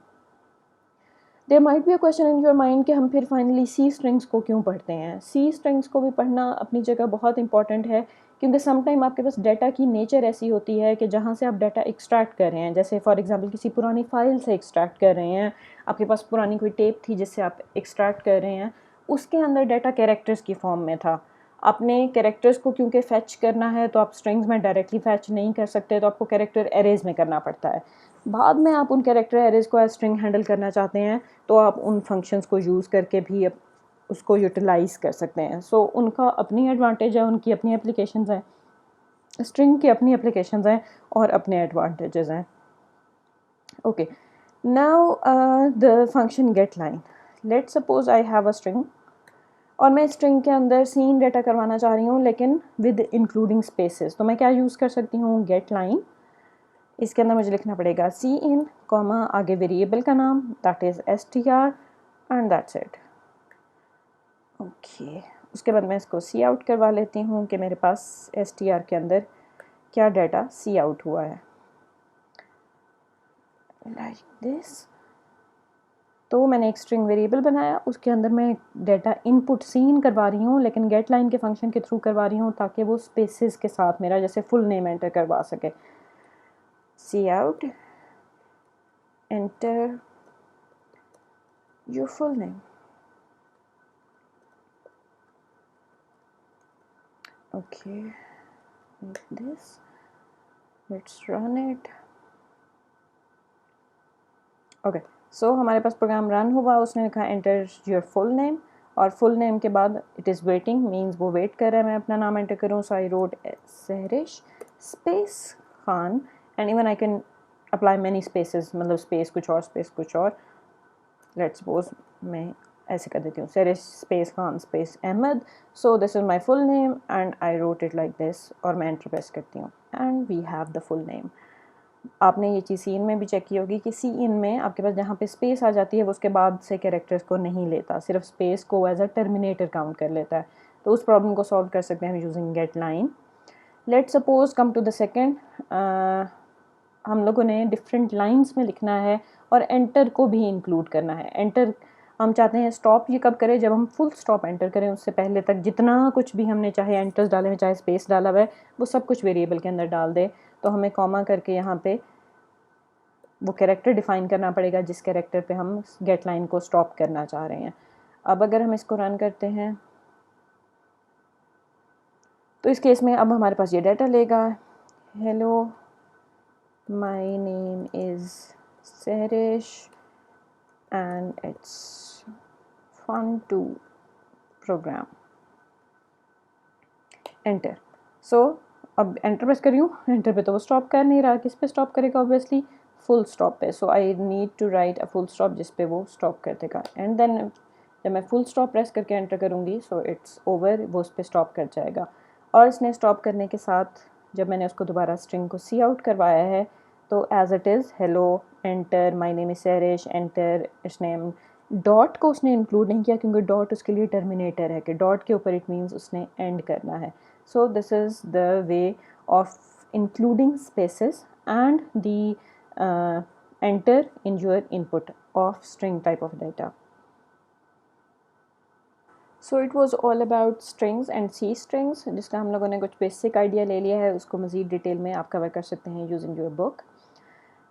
There might be a question in your mind कि हम फिर फाइनली सी स्ट्रिंग्स को क्यों पढ़ते हैं। सी स्ट्रिंग्स को भी पढ़ना अपनी जगह बहुत इंपॉर्टेंट है क्योंकि समटाइम आपके पास डाटा की नेचर ऐसी होती है कि जहाँ से आप डाटा एक्सट्रैक्ट कर रहे हैं, जैसे फॉर एग्जांपल किसी पुरानी फाइल से एक्सट्रैक्ट कर रहे हैं, आपके पास पुरानी कोई टेप थी जिससे आप एक्सट्रैक्ट कर रहे हैं, उसके अंदर डाटा कैरेक्टर्स की फॉर्म में था। आपने कैरेक्टर्स को क्योंकि फ़ैच करना है तो आप स्ट्रिंग्स में डायरेक्टली फ़ैच नहीं कर सकते, तो आपको कैरेक्टर एरेज में करना पड़ता है। बाद में आप उन कैरेक्टर एरेज को एज स्ट्रिंग हैंडल करना चाहते हैं तो आप उन फंक्शंस को यूज़ करके भी उसको यूटिलाइज़ कर सकते हैं। सो उनका अपनी एडवांटेज है, उनकी अपनी एप्लीकेशंस हैं, स्ट्रिंग की अपनी एप्लीकेशंस हैं और अपने एडवांटेजेस हैं। Okay, now the function get line. Let's suppose I have a string और मैं स्ट्रिंग के अंदर सीन डाटा करवाना चाह रही हूँ लेकिन विद इंक्लूडिंग स्पेसेस। तो मैं क्या यूज़ कर सकती हूँ, गेट लाइन। इसके अंदर मुझे लिखना पड़ेगा सी इन कॉमा आगे वेरिएबल का नाम that is str and that's it. Okay, उसके बाद मैं इसको सी आउट करवा लेती हूँ कि मेरे पास str के अंदर क्या डाटा सी आउट हुआ है, लाइक दिस। तो मैंने एक स्ट्रिंग वेरिएबल बनाया, उसके अंदर मैं डाटा इनपुट सीन करवा रही हूँ लेकिन गेट लाइन के फंक्शन के थ्रू करवा रही हूँ ताकि वो स्पेसेस के साथ मेरा जैसे फुल नेम एंटर करवा सके। Cout enter your full name. Okay, like this. Let's run it. Okay, so हमारे पास प्रोग्राम रन हुआ, उसने लिखा एंटर योर फुल नेम और फुल नेम के बाद इट इज़ वेटिंग, मीन्स वो वेट कर रहा है मैं अपना नाम एंटर करूँ। So I wrote Sahrish space Khan and even I can apply many spaces, मतलब स्पेस कुछ और स्पेस कुछ और। लेट्स सपोज मैं ऐसे कर देती हूँ, Sehrish space Khan space Ahmed. So this is my full name and I wrote it like this और मैं एंटर प्रेस करती हूँ and we have the full name. आपने ये चीज़ सी इन में भी चेक की होगी कि सी इन में आपके पास जहाँ पे स्पेस आ जाती है वो उसके बाद से कैरेक्टर्स को नहीं लेता, सिर्फ स्पेस को एज अ टर्मिनेटर काउंट कर लेता है। तो उस प्रॉब्लम को सॉल्व कर सकते हैं using get line. Let's suppose come to the second, हम लोगों ने डिफरेंट लाइंस में लिखना है और एंटर को भी इंक्लूड करना है। एंटर हम चाहते हैं स्टॉप ये कब करें, जब हम फुल स्टॉप एंटर करें, उससे पहले तक जितना कुछ भी हमने चाहे एंटर्स डाले हैं चाहे स्पेस डाला हुआ है वो सब कुछ वेरिएबल के अंदर डाल दे। तो हमें कॉमा करके यहाँ पे वो कैरेक्टर डिफाइन करना पड़ेगा जिस कैरेक्टर पे हम गेट लाइन को स्टॉप करना चाह रहे हैं। अब अगर हम इसको रन करते हैं तो इस केस में अब हमारे पास ये डाटा लेगा, hello my name is Sahrish and it's fun to program, enter। so अब एंटर प्रेस कर रही हूँ, एंटर पे तो वो स्टॉप कर नहीं रहा, किस पे स्टॉप करेगा, ऑब्वियसली फुल स्टॉप पे। So I need to write a full stop जिस पे वो स्टॉप कर देगा एंड देन जब मैं फुल स्टॉप प्रेस करके एंटर करूँगी सो इट्स ओवर, वो उस पर स्टॉप कर जाएगा। और इसने स्टॉप करने के साथ जब मैंने उसको दोबारा स्ट्रिंग को सी आउट करवाया है तो as it is hello enter my name is Sehrish enter, इसने डॉट को उसने इंक्लूड नहीं किया क्योंकि डॉट उसके लिए टर्मिनेटर है कि डॉट के ऊपर इट मीन्स उसने एंड करना है। So this is the way of including spaces and the enter in your input of string type of data. So it was all about strings and C strings, जिसका हम लोगों ने कुछ basic idea ले लिया है, उसको मज़ीद डिटेल में आप कवर कर सकते हैं using your book.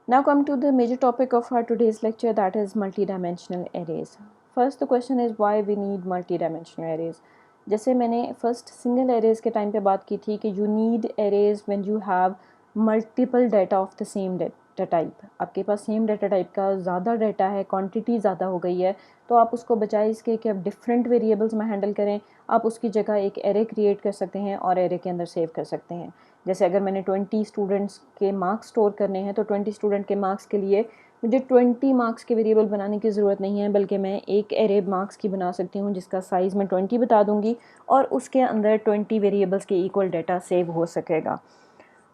Now come to the major topic of our today's lecture, that is multidimensional arrays. First the question is why we need multidimensional arrays. जैसे मैंने फर्स्ट सिंगल एरेज के time पे बात की थी कि you need arrays when you have multiple data of the same data type. आपके पास same data type का ज़्यादा डाटा है, क्वांटिटी ज़्यादा हो गई है, तो आप उसको बजाय इसके कि आप डिफरेंट वेरिएबल्स में हैंडल करें, आप उसकी जगह एक एरे क्रिएट कर सकते हैं और एरे के अंदर सेव कर सकते हैं. जैसे अगर मैंने 20 स्टूडेंट्स के मार्क्स स्टोर करने हैं तो 20 स्टूडेंट के मार्क्स के लिए मुझे 20 मार्क्स के वेरिएबल बनाने की ज़रूरत नहीं है, बल्कि मैं एक एरे मार्क्स की बना सकती हूँ जिसका साइज़ मैं 20 बता दूँगी और उसके अंदर 20 वेरिएबल्स के इक्वल डाटा सेव हो सकेगा.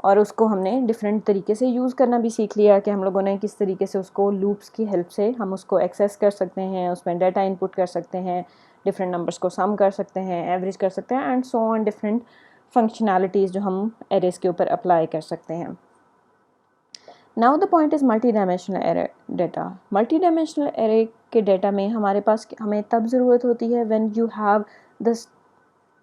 और उसको हमने डिफरेंट तरीके से यूज़ करना भी सीख लिया कि हम लोगों ने किस तरीके से उसको लूप्स की हेल्प से हम उसको एक्सेस कर सकते हैं, उसमें डाटा इनपुट कर सकते हैं, डिफरेंट नंबर्स को सम कर सकते हैं, एवरेज कर सकते हैं and so on, different functionalities जो हम एरेज के ऊपर अप्लाई कर सकते हैं. Now the point is multi dimensional array data. Multi dimensional array के डाटा में हमारे पास हमें तब ज़रूरत होती है when you have this.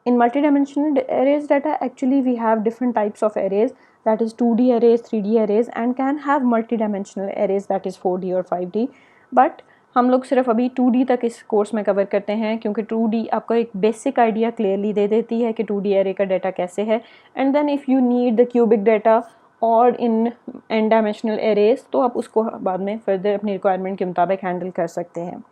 In multidimensional arrays data, actually we have different types of arrays, that is 2D arrays, 3D arrays and can have multidimensional arrays that is 4D और 5D. But हम लोग सिर्फ अभी 2D तक इस course में cover करते हैं क्योंकि 2D आपको एक बेसिक आइडिया क्लियरली दे देती है कि 2D array का डाटा कैसे है. And then if you need the cubic data और इन n डायमेंशनल arrays तो आप उसको बाद में फर्दर अपनी रिक्वायरमेंट के मुताबिक हैंडल कर सकते हैं.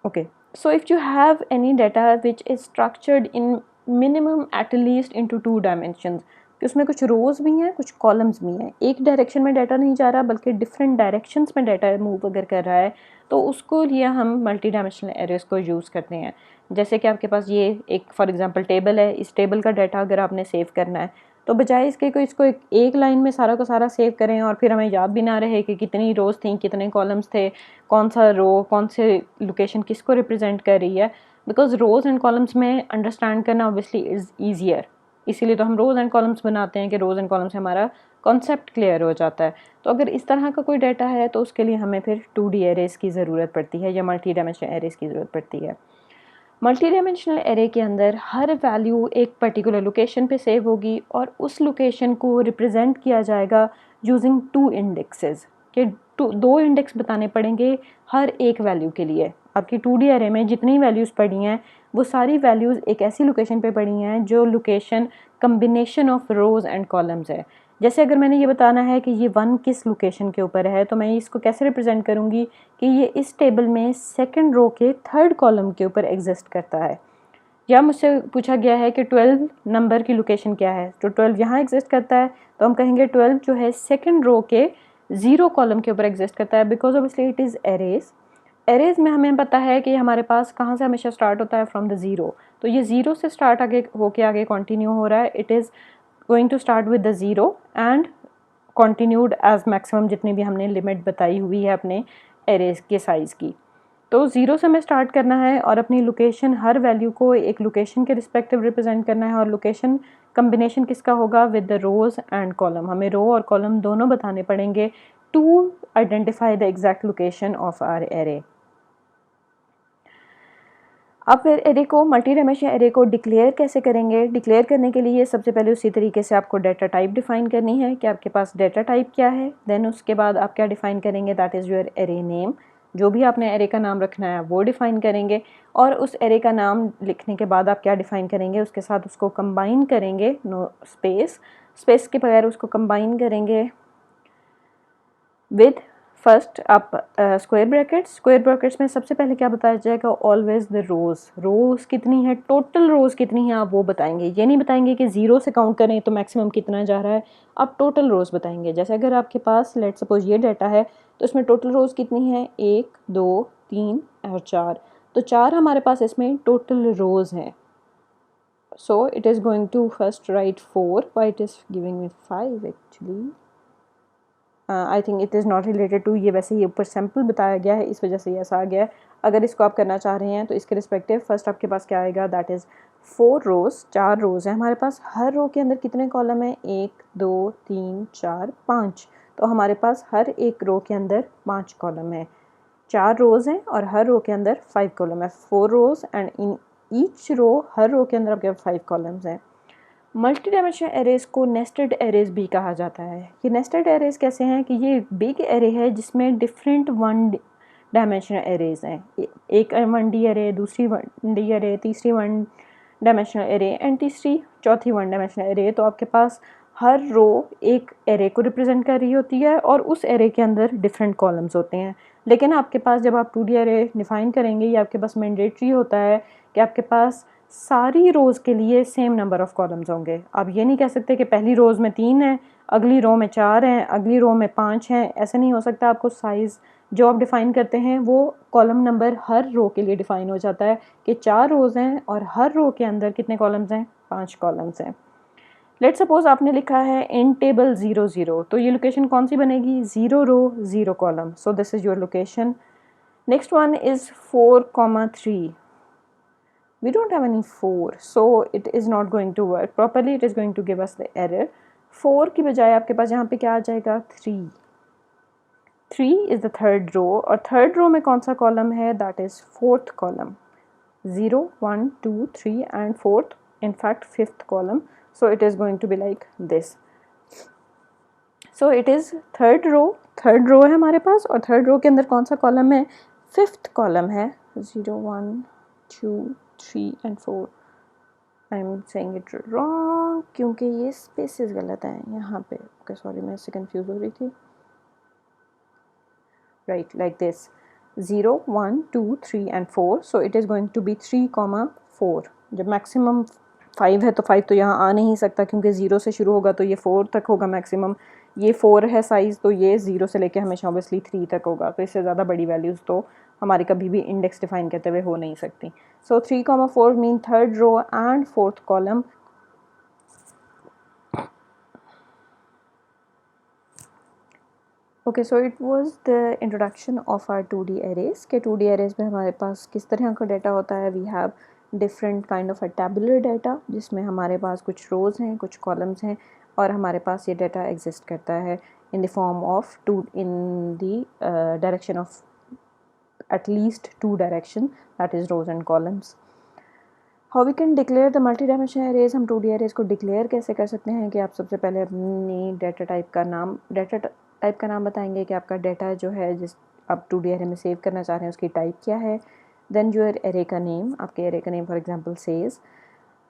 Okay, so if you have any data which is structured in minimum at least into 2 dimensions, कि उसमें कुछ रोज़ भी हैं, कुछ कॉलम्स भी हैं, एक डायरेक्शन में डाटा नहीं जा रहा बल्कि डिफरेंट डायरेक्शंस में डाटा मूव अगर कर रहा है, तो उसको लिए हम मल्टी डायमेंशनल एरेज को यूज़ करते हैं. जैसे कि आपके पास ये एक फॉर एग्जांपल टेबल है, इस टेबल का डाटा अगर आपने सेव करना है तो बजाय इसके को इसको एक लाइन में सारा का सारा सेव करें और फिर हमें याद भी ना रहे कि कितनी रोज़ थी, कितने कॉलम्स थे, कौन सा रो कौन से लोकेशन किसको रिप्रेजेंट कर रही है, बिकॉज रोज़ एंड कॉलम्स में अंडरस्टैंड करना ऑब्वियसली इज़ ईजियर. इसीलिए तो हम रोज़ एंड कॉलम्स बनाते हैं कि रोज़ एंड कॉलम्स से हमारा कॉन्सेप्ट क्लियर हो जाता है. तो अगर इस तरह का कोई डाटा है तो उसके लिए हमें फिर 2D एरेज की ज़रूरत पड़ती है या मल्टी डायमेंशनल एरेज की ज़रूरत पड़ती है. मल्टी डायमेंशनल एरे के अंदर हर वैल्यू एक पर्टिकुलर लोकेशन पे सेव होगी और उस लोकेशन को रिप्रेजेंट किया जाएगा यूजिंग 2 इंडेक्सेस के 2 इंडेक्स बताने पड़ेंगे हर एक वैल्यू के लिए. आपकी 2D एरे में जितनी वैल्यूज़ पड़ी हैं वो सारी वैल्यूज़ एक ऐसी लोकेशन पे पड़ी हैं जो location combination of rows and columns है. जैसे अगर मैंने ये बताना है कि ये 1 किस लोकेशन के ऊपर है तो मैं इसको कैसे रिप्रेजेंट करूँगी कि ये इस टेबल में सेकंड रो के 3rd कॉलम के ऊपर एग्जिस्ट करता है. या मुझसे पूछा गया है कि 12 नंबर की लोकेशन क्या है, तो 12 यहाँ एग्जिस्ट करता है तो हम कहेंगे 12 जो है सेकंड रो के 0 कॉलम के ऊपर एग्जिस्ट करता है, because obviously it is arrays. Arrays में हमें पता है कि हमारे पास कहाँ से हमेशा स्टार्ट होता है, फ्रॉम द 0. तो ये 0 से स्टार्ट आगे होके आगे कंटिन्यू हो रहा है. It is going to start with the 0 and continued as maximum जितनी भी हमने लिमिट बताई हुई है अपने एरेज के साइज़ की. तो 0 से हमें स्टार्ट करना है और अपनी लोकेशन हर वैल्यू को एक लोकेशन के रिस्पेक्टिव रिप्रेजेंट करना है. और लोकेशन कम्बिनेशन किसका होगा, with the rows and column. हमें रो और कॉलम दोनों बताने पड़ेंगे to identify the exact location of our array. अब फिर एरे को मल्टी डायमेंशनल एरे को डिक्लेयर कैसे करेंगे. डिक्लेयर करने के लिए सबसे पहले उसी तरीके से आपको डाटा टाइप डिफ़ाइन करनी है कि आपके पास डाटा टाइप क्या है. देन उसके बाद आप क्या डिफ़ाइन करेंगे, that is your array name. जो भी आपने एरे का नाम रखना है वो डिफ़ाइन करेंगे और उस एरे का नाम लिखने के बाद आप क्या डिफ़ाइन करेंगे, उसके साथ उसको कंबाइन करेंगे, नो स्पेस के बगैर उसको कंबाइन करेंगे विद फर्स्ट आप स्क्वायर ब्रैकेट्स में सबसे पहले क्या बताया जाएगा, ऑलवेज द रोज़ कितनी है, टोटल रोज़ कितनी है आप वो बताएंगे. ये नहीं बताएंगे कि 0 से काउंट करें तो मैक्सिमम कितना जा रहा है, आप टोटल रोज़ बताएंगे. जैसे अगर आपके पास लेट सपोज ये डाटा है तो इसमें टोटल रोज़ कितनी है, 1 2 3 और 4. तो 4 हमारे पास इसमें टोटल रोज़ हैं. So it is going to first write 4, why it is giving me 5 actually. I think it is not related to, ये वैसे ही ऊपर सैम्पल बताया गया है इस वजह से ये ऐसा आ गया है. अगर इसको आप करना चाह रहे हैं तो इसके रिस्पेक्टिव फर्स्ट आपके पास क्या आएगा, दैट इज़ 4 रोज़, 4 रोज़ हैं हमारे पास। हर रो के अंदर कितने कॉलम हैं? 1 2 3 4 5। तो हमारे पास हर एक रो के अंदर 5 कॉलम है। 4 रोज़ हैं और हर रो के अंदर 5 कॉलम है। 4 रोज़ एंड इन ईच रो, हर रो के अंदर आपके 5 कॉलम्स हैं। मल्टी डायमेंशनल एरेज़ को नेस्टेड एरेज़ भी कहा जाता है। ये नेस्टेड एरेज़ कैसे हैं कि ये बिग एरे है जिसमें डिफरेंट 1 डायमेंशनल एरेज़ हैं। एक 1D एरे, दूसरी 1D एरे, तीसरी 1 डायमेंशनल एरे एंड तीसरी चौथी 1 डायमेंशनल एरे। तो आपके पास हर रो एक एरे को रिप्रेजेंट कर रही होती है और उस एरे के अंदर डिफरेंट कॉलम्स होते हैं। लेकिन आपके पास जब आप 2D एरे डिफाइन करेंगे, ये आपके पास मैंडेटरी होता है कि आपके पास सारी रोज़ के लिए सेम नंबर ऑफ़ कॉलम्स होंगे। आप ये नहीं कह सकते कि पहली रोज़ में 3 हैं, अगली रो में 4 हैं, अगली रो में 5 हैं। ऐसा नहीं हो सकता। आपको साइज़ जो आप डिफ़ाइन करते हैं वो कॉलम नंबर हर रो के लिए डिफ़ाइन हो जाता है कि 4 रोज़ हैं और हर रो के अंदर कितने कॉलम्स हैं? 5 कॉलम्स हैं। लेट सपोज आपने लिखा है इन टेबल 0 0, तो ये लोकेशन कौन सी बनेगी? 0 row 0 column. So this is your location. Next one is 4,3. We don't have any 4, so it is not going to work properly. It is going to give us the error. 4 की बजाय आपके पास यहाँ पे क्या आ जाएगा? 3. 3 is the third row और third row में कौन सा कॉलम है? That is fourth column. 0 1 2 3 and fourth, in fact fifth column. So it is going to be like this. So it is third row है हमारे पास और थर्ड रो के अंदर कौन सा कॉलम है? फिफ्थ कॉलम है। 0 1 2 3 and 4. I am saying it wrong क्योंकि ये स्पेसेस गलत हैं यहाँ पे। ओके सॉरी, मैं इससे कंफ्यूज हो रही थी। Right, like this 0 1 2 3 and 4. So it is going to be 3,4. जब मैक्सिमम 5 है तो 5 तो यहाँ आ नहीं सकता क्योंकि 0 से शुरू होगा तो ये 4 तक होगा मैक्सिमम। ये 4 है साइज़, तो ये 0 से लेके हमेशा ऑब्वियसली 3 तक होगा। तो इससे ज़्यादा बड़ी वैल्यूज़ तो हमारी कभी भी इंडेक्स डिफाइन करते हुए हो नहीं सकती। So 3,4 mean third row and fourth column. Okay, so it was the introduction of our 2D arrays के 2D एरेज में हमारे पास किस तरह का डाटा होता है। We have different kind of a tabular data जिसमें हमारे पास कुछ रोज़ हैं, कुछ कॉलम्स हैं और हमारे पास ये डाटा एग्जिस्ट करता है in the form of in the direction of at least 2 direction, that is rows and columns. How we can declare the multi-dimensional arrays? हम 2D arrays को डिक्लेयर कैसे कर सकते हैं कि आप सबसे पहले अपनी डाटा टाइप का नाम बताएंगे कि आपका डाटा जो है जिस आप 2D array में सेव करना चाह रहे हैं उसकी टाइप क्या है। देन योर array का नेम, आपके array का नेम फॉर एग्जांपल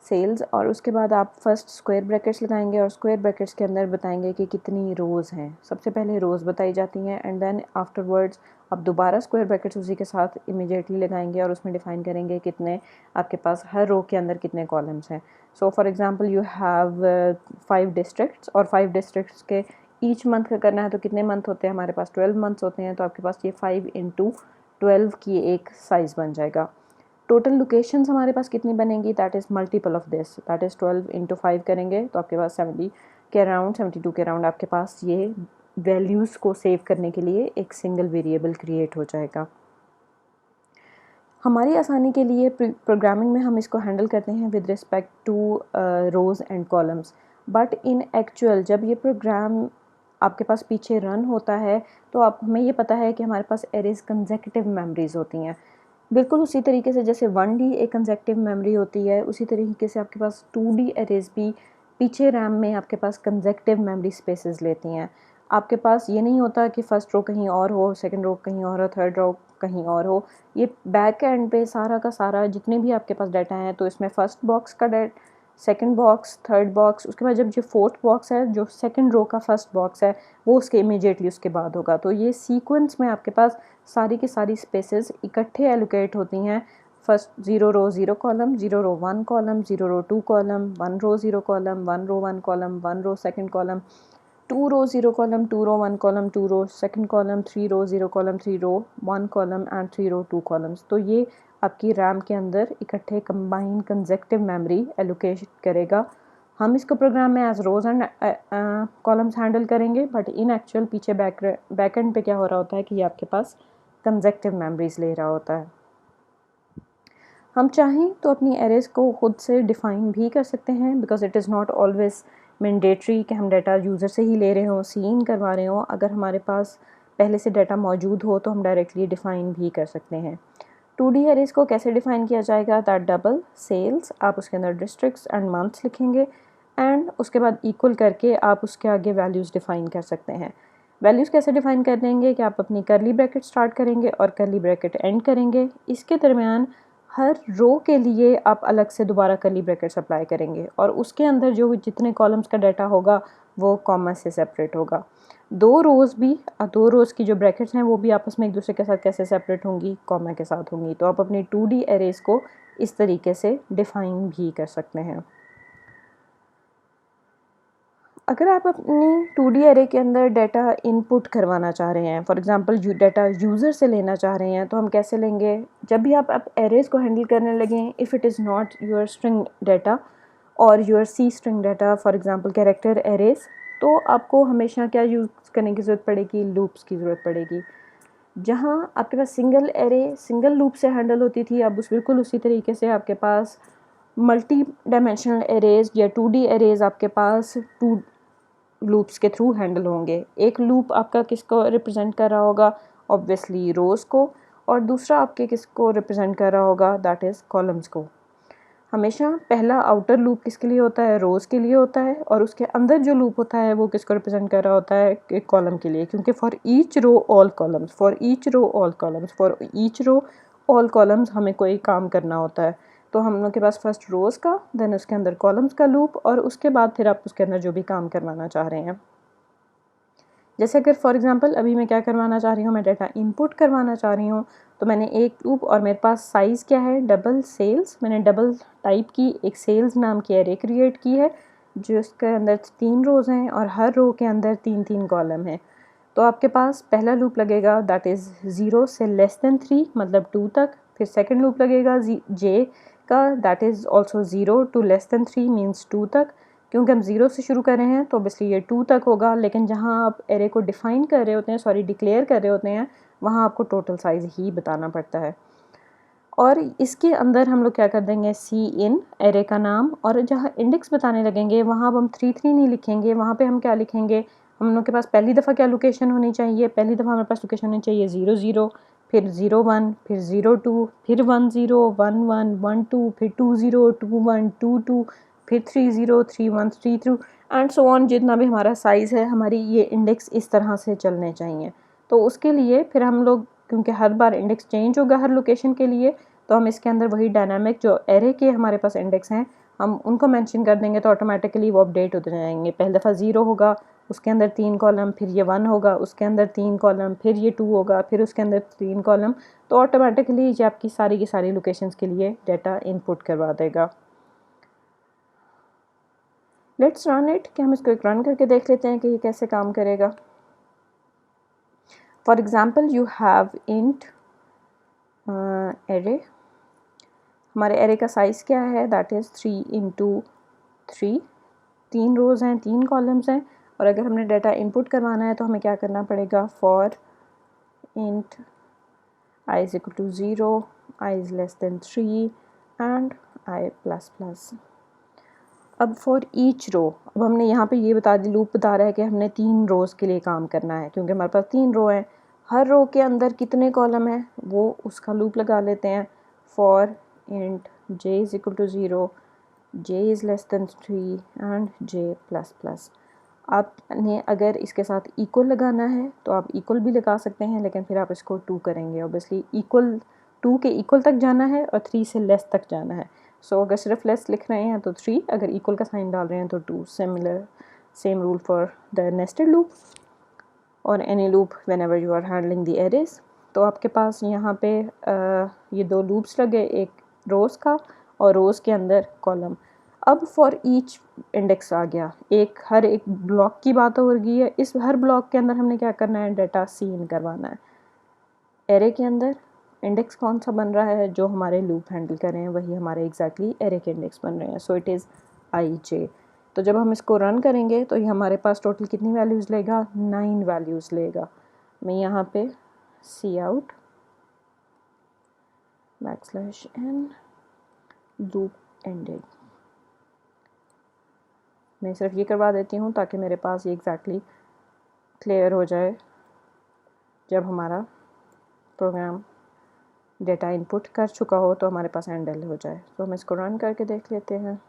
सेल्स और उसके बाद आप फर्स्ट स्क्वायर ब्रैकेट्स लगाएंगे और स्क्वायर ब्रैकेट्स के अंदर बताएंगे कि कितनी रोज़ हैं। सबसे पहले रोज़ बताई जाती हैं एंड देन आफ्टरवर्ड्स आप दोबारा स्क्वायर ब्रैकेट्स उसी के साथ इमीडिएटली लगाएंगे और उसमें डिफाइन करेंगे कितने आपके पास हर रो के अंदर कितने कॉलम्स हैं। So for example you have 5 districts और 5 डिस्ट्रिक्ट्स के ईच मंथ का करना है तो कितने मंथ होते हैं हमारे पास? 12 मंथ्स होते हैं। तो आपके पास ये 5 × 12 की एक साइज़ बन जाएगा। टोटल लोकेशंस हमारे पास कितनी बनेंगी? That is multiple of this, that is 12 × 5 करेंगे तो आपके पास 70 के अराउंड 72 के अराउंड आपके पास ये वैल्यूज़ को सेव करने के लिए एक सिंगल वेरिएबल क्रिएट हो जाएगा। हमारी आसानी के लिए प्रोग्रामिंग में हम इसको हैंडल करते हैं with respect to rose and columns, but in actual जब ये प्रोग्राम आपके पास पीछे रन होता है तो हमें ये पता है कि हमारे पास एरेज कंसेक्यूटिव मेमोरीज होती हैं। बिल्कुल उसी तरीके से जैसे 1D एक कंसेक्यूटिव मेमोरी होती है, उसी तरीके से आपके पास 2D एरेज भी पीछे रैम में आपके पास कंसेक्यूटिव मेमोरी स्पेसेस लेती हैं। आपके पास ये नहीं होता कि फ़र्स्ट रो कहीं और हो, सेकंड रो कहीं और हो, थर्ड रो कहीं और हो। ये बैक एंड पे सारा का सारा जितने भी आपके पास डाटा है तो इसमें फर्स्ट बॉक्स का सेकंड बॉक्स, थर्ड बॉक्स, उसके बाद जब जो फोर्थ बॉक्स है जो सेकंड रो का फर्स्ट बॉक्स है वो उसके इमीडिएटली उसके बाद होगा। तो ये सीक्वेंस में आपके पास सारी की सारी स्पेसेस इकट्ठे एलोकेट होती हैं। First 0 row 0 column, 0 row 1 column, 0 row 2 column, 1 row 0 column, 1 row 1 column, 1 row second column, 2 row 0 column, 2 row 1 column, 2 row second column, 3 row 0 column, 3 row 1 column and 3 row 2 columns. तो ये आपकी रैम के अंदर इकट्ठे combined consecutive memory allocate करेगा। हम इसको program में as rows and columns handle करेंगे, बट इन एक्चुअल पीछे बैक एंड पे क्या हो रहा होता है कि ये आपके पास कंसेक्यूटिव मेमोरीज ले रहा होता है। हम चाहें तो अपनी एरेज़ को खुद से डिफ़ाइन भी कर सकते हैं, because it is not always mandatory कि हम डाटा यूज़र से ही ले रहे हों, सीन करवा रहे हों। अगर हमारे पास पहले से डाटा मौजूद हो तो हम डायरेक्टली डिफ़ाइन भी कर सकते हैं। 2D एरेज़ को कैसे डिफ़ाइन किया जाएगा? दैट डबल सेल्स, आप उसके अंदर डिस्ट्रिक्ट्स एंड मंथ्स लिखेंगे एंड उसके बाद इक्वल करके आप उसके आगे वैल्यूज़ डिफ़ाइन कर सकते हैं। वैल्यूज़ कैसे डिफ़ाइन कर देंगे कि आप अपनी कर्ली ब्रैकेट स्टार्ट करेंगे और कर्ली ब्रैकेट एंड करेंगे। इसके दरमियान हर रो के लिए आप अलग से दोबारा कर्ली ब्रैकेट्स अप्लाई करेंगे और उसके अंदर जो जितने कॉलम्स का डाटा होगा वो कॉमा से सेपरेट होगा। दो रोज़ की जो ब्रैकेट्स हैं वो भी आपस में एक दूसरे के साथ कैसे सेपरेट होंगी? कॉमा के साथ होंगी। तो आप अपनी 2D एरेज़ को इस तरीके से डिफ़ाइन भी कर सकते हैं। अगर आप अपनी 2D एरे के अंदर डाटा इनपुट करवाना चाह रहे हैं, फॉर एग्जांपल डाटा यूज़र से लेना चाह रहे हैं, तो हम कैसे लेंगे? जब भी आप एरेज़ को हैंडल करने लगें, if it is not your string data और your C string data, for example character arrays, तो आपको हमेशा क्या यूज़ करने की ज़रूरत पड़ेगी? लूप्स की ज़रूरत पड़ेगी। जहाँ आपके पास सिंगल एरे सिंगल लूप से हैंडल होती थी, अब बिल्कुल उसी तरीके से आपके पास मल्टी डायमेंशनल एरेज़ या 2D एरेज़ आपके पास टू लूप्स के थ्रू हैंडल होंगे। एक लूप आपका किसको रिप्रेजेंट कर रहा होगा? ऑब्वियसली रोज़ को, और दूसरा आपके किसको रिप्रेजेंट कर रहा होगा? दैट इज़ कॉलम्स को। हमेशा पहला आउटर लूप किसके लिए होता है? रोज़ के लिए होता है, और उसके अंदर जो लूप होता है वो किसको रिप्रेजेंट कर रहा होता है? एक कॉलम के लिए, क्योंकि for each row all columns, for each row all columns, for each row all columns हमें कोई काम करना होता है। तो हम लोग के पास फर्स्ट रोज़ का, देन उसके अंदर कॉलम्स का लूप, और उसके बाद फिर आप उसके अंदर जो भी काम करवाना चाह रहे हैं। जैसे अगर फॉर एग्जांपल अभी मैं क्या करवाना चाह रही हूँ, मैं डाटा इनपुट करवाना चाह रही हूँ, तो मैंने एक लूप और मेरे पास साइज़ क्या है? Double cells. मैंने डबल टाइप की एक सेल्स नाम की एरे क्रिएट की है, जिसके अंदर 3 रोज़ हैं और हर रो के अंदर 3-3 कॉलम हैं। तो आपके पास पहला लूप लगेगा दैट इज़ 0 से लेस देन 3, मतलब 2 तक। फिर सेकंड लूप लगेगा जे का, that is also 0 to less than 3 means 2 तक। क्योंकि हम 0 से शुरू कर रहे हैं तो ऑब्वियसली ये 2 तक होगा, लेकिन जहाँ आप एरे को डिफ़ाइन कर रहे होते हैं, डिक्लेयर कर रहे होते हैं, वहाँ आपको टोटल साइज़ ही बताना पड़ता है। और इसके अंदर हम लोग क्या कर देंगे? सी इन एरे का नाम, और जहाँ इंडेक्स बताने लगेंगे वहाँ अब हम 3 नहीं लिखेंगे, वहाँ पे हम क्या लिखेंगे? हम लोग के पास पहली दफ़ा क्या लोकेशन होनी चाहिए? पहली दफ़ा हमारे पास लोकेशन होनी चाहिए 0 0, फिर 0 1, फिर 0 2, फिर 1 0 1 1 1 2, फिर 2 0 2 1 2 2, फिर 3 0 3 1 3 2 एंड सो ऑन। जितना भी हमारा साइज़ है, हमारी ये इंडेक्स इस तरह से चलने चाहिए। तो उसके लिए फिर हम लोग, क्योंकि हर बार इंडेक्स चेंज होगा हर लोकेशन के लिए, तो हम इसके अंदर वही डायनामिक जो एरे के हमारे पास इंडेक्स हैं, हम उनको मेंशन कर देंगे, तो ऑटोमेटिकली वो अपडेट होते जाएंगे। पहली दफ़ा 0 होगा, उसके अंदर 3 कॉलम, फिर ये 1 होगा, उसके अंदर 3 कॉलम, फिर ये 2 होगा, फिर उसके अंदर 3 कॉलम। तो ऑटोमेटिकली ये आपकी सारी की सारी लोकेशंस के लिए डाटा इनपुट करवा देगा। लेट्स रन इट, कि हम इसको एक रन करके देख लेते हैं कि ये कैसे काम करेगा। For example you have int array, हमारे एरे का साइज़ क्या है? दैट इज़ 3 × 3, 3 रोज़ हैं, 3 कॉलम्स हैं। और अगर हमने डाटा इनपुट करवाना है तो हमें क्या करना पड़ेगा? For int i is equal to 0, i is less than 3 and i plus plus. अब फॉर ईच रो, अब हमने यहाँ पे ये बता दी, लूप बता रहा है कि हमने 3 रोज़ के लिए काम करना है, क्योंकि हमारे पास 3 रो हैं। हर रो के अंदर कितने कॉलम हैं वो उसका लूप लगा लेते हैं। For int j is equal to 0, j is less than 3 and j plus plus. आपने अगर इसके साथ इक्वल लगाना है तो आप इक्वल भी लगा सकते हैं, लेकिन फिर आप इसको 2 करेंगे। ऑब्वियसली इक्वल 2 के इक्वल तक जाना है और 3 से लेस तक जाना है। सो अगर सिर्फ लेस लिख रहे हैं तो 3, अगर इक्वल का साइन डाल रहे हैं तो 2। Same rule for the nested loop और any loop whenever you are handling the arrays. तो आपके पास यहाँ पे ये 2 लूप्स लगे, एक रोज़ का और रोज़ के अंदर कॉलम। अब फॉर ईच इंडेक्स आ गया, हर एक ब्लॉक की बात हो रही है। इस हर ब्लॉक के अंदर हमने क्या करना है? डाटा सीन करवाना है। एरे के अंदर इंडेक्स कौन सा बन रहा है? जो हमारे लूप हैंडल कर रहे हैं वही हमारे एग्जैक्टली एरे के इंडेक्स बन रहे हैं। So it is ij। तो जब हम इसको रन करेंगे तो ये हमारे पास टोटल कितनी वैल्यूज़ लेगा? 9 वैल्यूज़ लेगा। मैं यहाँ पे cout \n लूप एंडेड। मैं सिर्फ ये करवा देती हूँ ताकि मेरे पास ये एग्जैक्टली क्लियर हो जाए जब हमारा प्रोग्राम डेटा इनपुट कर चुका हो तो हमारे पास एंडल हो जाए। तो हम इसको रन करके देख लेते हैं।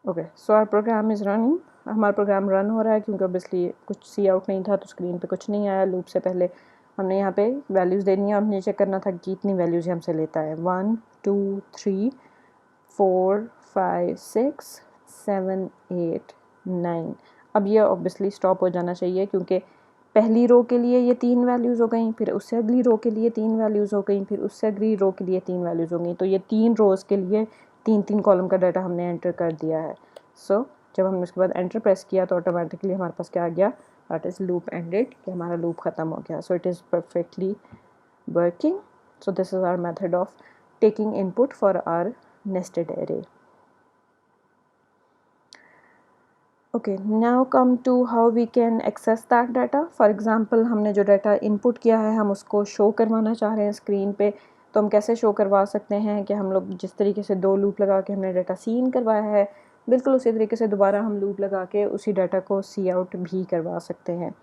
Okay, so our program is running. हमारा प्रोग्राम रन हो रहा है क्योंकि ऑब्वियसली कुछ सी आउट नहीं था तो स्क्रीन पे कुछ नहीं आया। लूप से पहले हमने यहाँ पे वैल्यूज़ देनी है, हमने चेक करना था कि कितनी वैल्यूज़ हमसे लेता है। 1 2 3 4 5 6 7 8 9। अब ये ऑब्वियसली स्टॉप हो जाना चाहिए क्योंकि पहली रो के लिए ये 3 वैल्यूज़ हो गई, फिर उससे अगली रो के लिए 3 वैल्यूज़ हो गई, फिर उससे अगली रो के लिए 3 वैल्यूज़ हो गई। तो ये 3 रोज़ के लिए 3 कॉलम का डाटा हमने एंटर कर दिया है। सो जब हमने उसके बाद एंटर प्रेस किया तो ऑटोमेटिकली हमारे पास क्या आ गया, दैट इज़ लूप एंडेड, कि हमारा लूप ख़त्म हो गया। So it is perfectly working. So this is our method of taking input for our nested array. Okay, now come to how we can access that data. For example, हमने जो data input किया है हम उसको show करवाना चाह रहे हैं स्क्रीन पे, तो हम कैसे शो करवा सकते हैं कि हम लोग जिस तरीके से 2 लूप लगा के हमने डाटा सी इन करवाया है, बिल्कुल उसी तरीके से दोबारा हम लूप लगा के उसी डाटा को सी आउट भी करवा सकते हैं।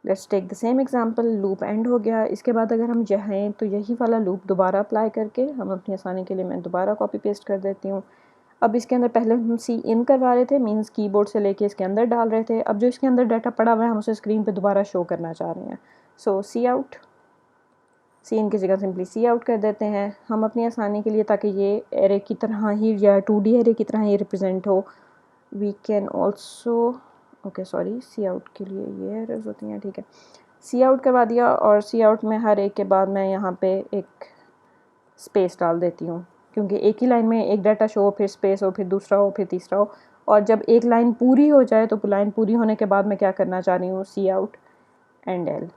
Let's take the same example, loop end हो गया। इसके बाद अगर हम चाहें तो यही वाला लूप दोबारा अप्लाई करके, हम अपनी आसानी के लिए मैं दोबारा कॉपी पेस्ट कर देती हूँ। अब इसके अंदर पहले हम सी इन करवा रहे थे, मीन्स कीबोर्ड से लेके इसके अंदर डाल रहे थे। अब जो इसके अंदर डाटा पड़ा हुआ है हम उसे स्क्रीन पे दोबारा शो करना चाह रहे हैं। सो सी आउट, सी इन की जगह सिंपली सी आउट कर देते हैं हम अपनी आसानी के लिए, ताकि ये एरे की तरह ही या 2D एरे की तरह ही रिप्रेजेंट हो। We can also, okay sorry, C out के लिए ये एरर्स होती हैं, ठीक है। सी आउट करवा दिया और सी आउट में हर एक के बाद मैं यहाँ पे एक स्पेस डाल देती हूँ, क्योंकि एक ही लाइन में एक डाटा शो हो, फिर स्पेस हो, फिर दूसरा हो, फिर तीसरा हो। और जब एक लाइन पूरी हो जाए तो लाइन पूरी होने के बाद मैं क्या करना चाह रही हूँ, सी आउट एंड एल।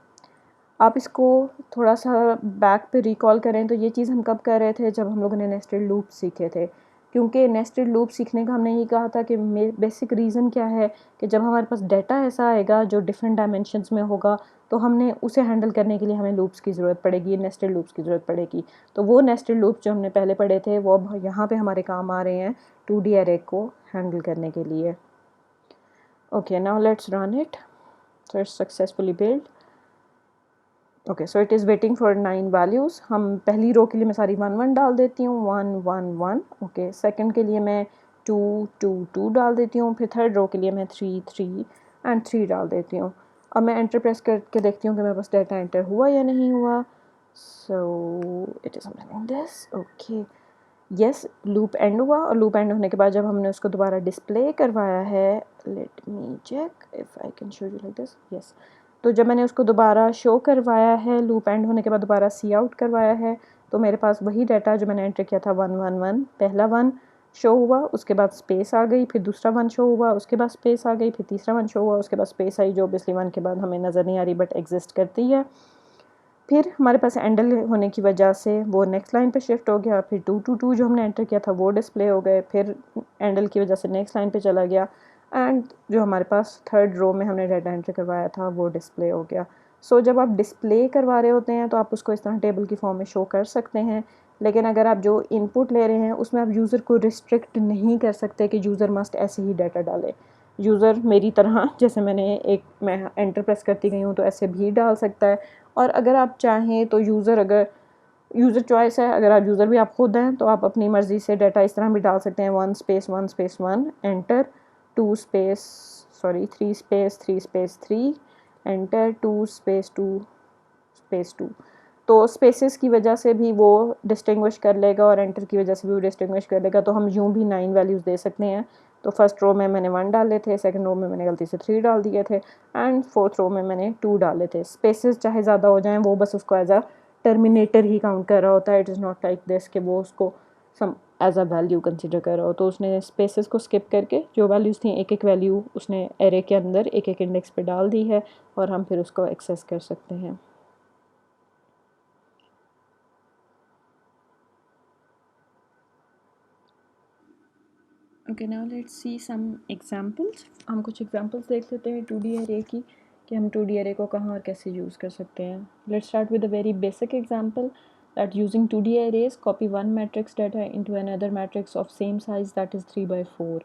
आप इसको थोड़ा सा बैक पे रिकॉल करें तो ये चीज़ हम कब कर रहे थे, जब हम लोगों ने नेस्टेड लूप सीखे थे। क्योंकि नेस्टेड लूप सीखने का हमने ये कहा था कि बेसिक रीज़न क्या है कि जब हमारे पास डाटा ऐसा आएगा जो डिफरेंट डायमेंशंस में होगा तो हमने उसे हैंडल करने के लिए हमें लूप्स की ज़रूरत पड़ेगी, नेस्टेड लूप्स की ज़रूरत पड़ेगी। तो वो नेस्टेड लूप जो हमने पहले पढ़े थे वो अब यहाँ पे हमारे काम आ रहे हैं 2D एरे को हैंडल करने के लिए। Okay, now let's run it. So it's successfully build. Okay, so it is waiting for 9 values. हम पहली रो के लिए मैं सारी 1 1 डाल देती हूँ, 1 1 1। ओके, सेकंड के लिए मैं 2 2 2 डाल देती हूँ, फिर थर्ड रो के लिए मैं 3 3 एंड 3 डाल देती हूँ। अब मैं एंटर प्रेस करके देखती हूँ कि मेरे पास डाटा एंटर हुआ या नहीं हुआ। सो it is something like this. Okay, yes, loop and हुआ। और लूप एंड होने के बाद जब हमने उसको दोबारा डिस्प्ले करवाया है, let me check if I can show you like this, yes. तो जब मैंने उसको दोबारा शो करवाया है, लूप एंड होने के बाद दोबारा सी आउट करवाया है, तो मेरे पास वही डाटा जो मैंने एंटर किया था 1 1 1, पहला 1 शो हुआ, उसके बाद स्पेस आ गई, फिर दूसरा 1 शो हुआ, उसके बाद स्पेस आ गई, फिर तीसरा 1 शो हुआ, उसके बाद स्पेस आई, जो ऑब्वियसली 1 के बाद हमें नज़र नहीं आ रही बट एग्जिस्ट करती है। फिर हमारे पास एंडल होने की वजह से वो नेक्स्ट लाइन पे शिफ्ट हो गया, फिर 2 2 2 जो हमने एंटर किया था वो डिस्प्ले हो गए, फिर एंडल की वजह से नेक्स्ट लाइन पे चला गया, एंड जो हमारे पास थर्ड रो में हमने डाटा एंटर करवाया था वो डिस्प्ले हो गया। सो जब आप डिस्प्ले करवा रहे होते हैं तो आप उसको इस तरह टेबल की फॉर्म में शो कर सकते हैं, लेकिन अगर आप जो इनपुट ले रहे हैं उसमें आप यूज़र को रिस्ट्रिक्ट नहीं कर सकते कि यूज़र मस्ट ऐसे ही डाटा डाले। यूज़र मेरी तरह, जैसे मैं एंटर प्रेस करती गई हूँ तो ऐसे भी डाल सकता है। और अगर आप चाहें तो यूज़र चॉइस है, अगर आप यूज़र भी आप खुद हैं तो आप अपनी मर्ज़ी से डाटा इस तरह भी डाल सकते हैं, 1 space 1 space 1 enter, 2 space 3 space 3 space 3 enter, 2 space 2 space 2। तो स्पेसेस की वजह से भी वो डिस्टिंग्विश कर लेगा और एंटर की वजह से भी वो डिस्टिंग्विश कर लेगा। तो हम यूँ भी 9 वैल्यूज़ दे सकते हैं। तो फर्स्ट रो में मैंने 1 डाले थे, सेकंड रो में मैंने गलती से 3 डाल दिए थे, एंड फोर्थ रो में मैंने 2 डाले थे। स्पेसेस चाहे ज़्यादा हो जाएं, वो बस उसको एज अ टर्मिनेटर ही काउंट कर रहा होता है। It is not like this कि वो उसको some as a value consider कर रहा हो। तो उसने स्पेसेस को स्किप करके जो वैल्यूज़ थी एक एक वैल्यू उसने एरे के अंदर एक एक इंडेक्स पे डाल दी है, और हम फिर उसको एक्सेस कर सकते हैं। Okay, now let's see some examples. हम कुछ एग्जांपल्स देख लेते हैं 2D एरे की, कि हम 2D एरे को कहाँ और कैसे यूज़ कर सकते हैं। Let's start with a very basic example. that using 2D arrays copy one matrix data into another matrix of same size that is 3/4.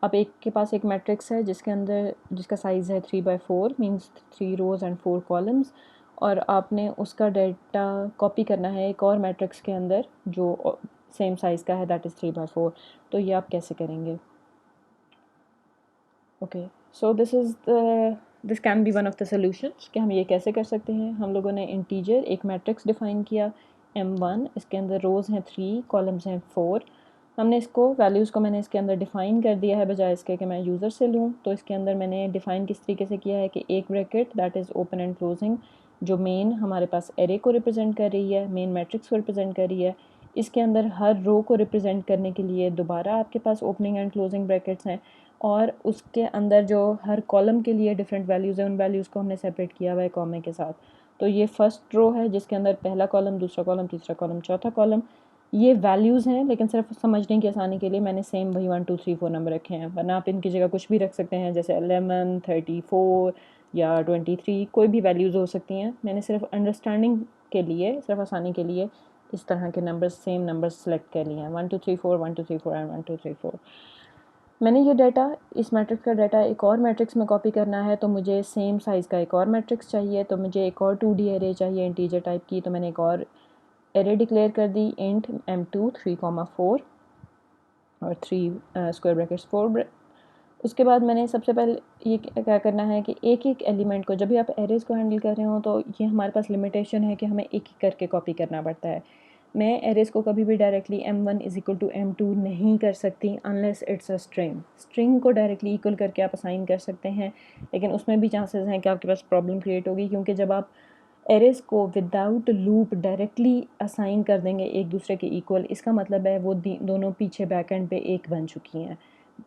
अब एक के पास एक मैट्रिक्स है जिसके अंदर जिसका साइज़ है 3/4 मीन्स 3 रोज़ एंड 4 कॉलम्स, और आपने उसका डेटा कॉपी करना है एक और मैट्रिक्स के अंदर जो सेम साइज़ का है दैट इज़ 3/4। तो ये आप कैसे करेंगे? Okay, so this can be one of the solutions कि हम ये कैसे कर सकते हैं। हम लोगों ने इंटीजर एक मैट्रिक्स डिफ़ाइन किया m1, इसके अंदर रोज़ हैं 3, कॉलम्स हैं 4। हमने इसको वैल्यूज़ को मैंने इसके अंदर डिफ़ाइन कर दिया है बजाय इसके कि मैं यूज़र से लूँ। तो इसके अंदर मैंने डिफ़ाइन किस तरीके से किया है कि एक bracket that is open and closing जो मेन हमारे पास एरे को रिप्रेजेंट कर रही है, मेन मैट्रिक्स को रिप्रेजेंट कर रही है। इसके अंदर हर रो को रिप्रेजेंट करने के लिए दोबारा आपके पास ओपनिंग एंड क्लोजिंग ब्रैकेट्स हैं, और उसके अंदर जो हर कॉलम के लिए डिफरेंट वैल्यूज़ हैं उन वैल्यूज़ को हमने सेपरेट किया हुआ है कॉमे के साथ। तो ये फर्स्ट रो है जिसके अंदर पहला कॉलम, दूसरा कॉलम, तीसरा कॉलम, चौथा कॉलम, ये वैल्यूज़ हैं, लेकिन सिर्फ समझने की आसानी के लिए मैंने सेम वही 1 2 3 4 नंबर रखे हैं, वरना आप इनकी जगह कुछ भी रख सकते हैं जैसे 11 34 या 23, कोई भी वैल्यूज़ हो सकती हैं। मैंने सिर्फ अंडरस्टैंडिंग के लिए, सिर्फ आसानी के लिए इस तरह के नंबर्स, सेम नंबर्स सेलेक्ट कर लिए हैं 1 2 3 4 1 2 3 4 एंड 1 2 3 4। मैंने ये डाटा, इस मैट्रिक्स का डाटा एक और मैट्रिक्स में कॉपी करना है, तो मुझे सेम साइज़ का एक और मैट्रिक्स चाहिए, तो मुझे एक और 2D एरे चाहिए इंटीजर टाइप की। तो मैंने एक और एरे डिक्लेयर कर दी इंट m2 3,4 और 3 स्क्वायर ब्रैकेट्स 4। उसके बाद मैंने सबसे पहले ये क्या करना है कि एक एक एलिमेंट को, जब भी आप एरेज़ को हैंडल कर रहे हो तो ये हमारे पास लिमिटेशन है कि हमें एक एक करके कॉपी करना पड़ता है। मैं एरेज़ को कभी भी डायरेक्टली m1 = m2 नहीं कर सकती अनलेस इट्स अ स्ट्रिंग को डायरेक्टली इक्वल करके आप असाइन कर सकते हैं, लेकिन उसमें भी चांसेस हैं कि आपके पास प्रॉब्लम क्रिएट होगी, क्योंकि जब आप एरेज़ को विदाउट लूप डायरेक्टली असाइन कर देंगे एक दूसरे के इक्वल, इसका मतलब है वो दोनों पीछे बैकएंड पे एक बन चुकी हैं,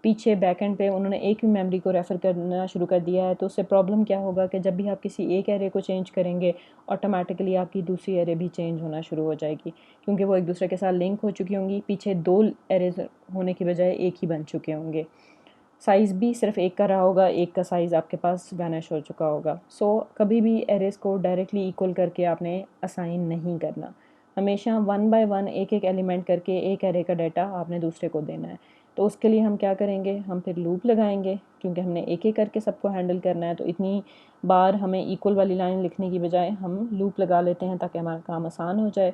पीछे बैकएंड पे उन्होंने एक ही मेमोरी को रेफ़र करना शुरू कर दिया है। तो उससे प्रॉब्लम क्या होगा कि जब भी आप किसी एक एरे को चेंज करेंगे ऑटोमेटिकली आपकी दूसरी एरे भी चेंज होना शुरू हो जाएगी, क्योंकि वो एक दूसरे के साथ लिंक हो चुकी होंगी, पीछे 2 एरेज होने की बजाय एक ही बन चुके होंगे। साइज़ भी सिर्फ एक का रहा होगा, एक का साइज़ आपके पास वैनिश हो चुका होगा। सो कभी भी एरेज़ को डायरेक्टली इक्वल करके आपने असाइन नहीं करना, हमेशा 1 बाय 1 एक एक एलिमेंट करके एक एरे का डाटा आपने दूसरे को देना है। तो उसके लिए हम क्या करेंगे, हम फिर लूप लगाएंगे, क्योंकि हमने एक एक करके सबको हैंडल करना है, तो इतनी बार हमें इक्वल वाली लाइन लिखने की बजाय हम लूप लगा लेते हैं ताकि हमारा काम आसान हो जाए।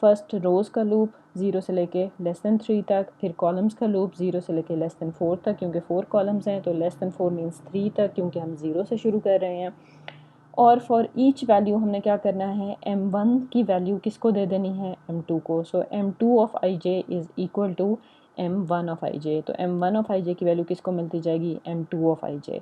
फर्स्ट रोज़ का लूप 0 से लेके <3 तक, फिर कॉलम्स का लूप 0 से लेके <4 तक, क्योंकि 4 कॉलम्स हैं, तो <4 मीन्स 3 तक, क्योंकि हम 0 से शुरू कर रहे हैं। और फॉर ईच वैल्यू हमने क्या करना है, m1 की वैल्यू किसको दे देनी है, m2 को। So m2 of ij is equal to m1 of ij। तो m1 ऑफ ij की वैल्यू किसको मिलती जाएगी, m2 of ij।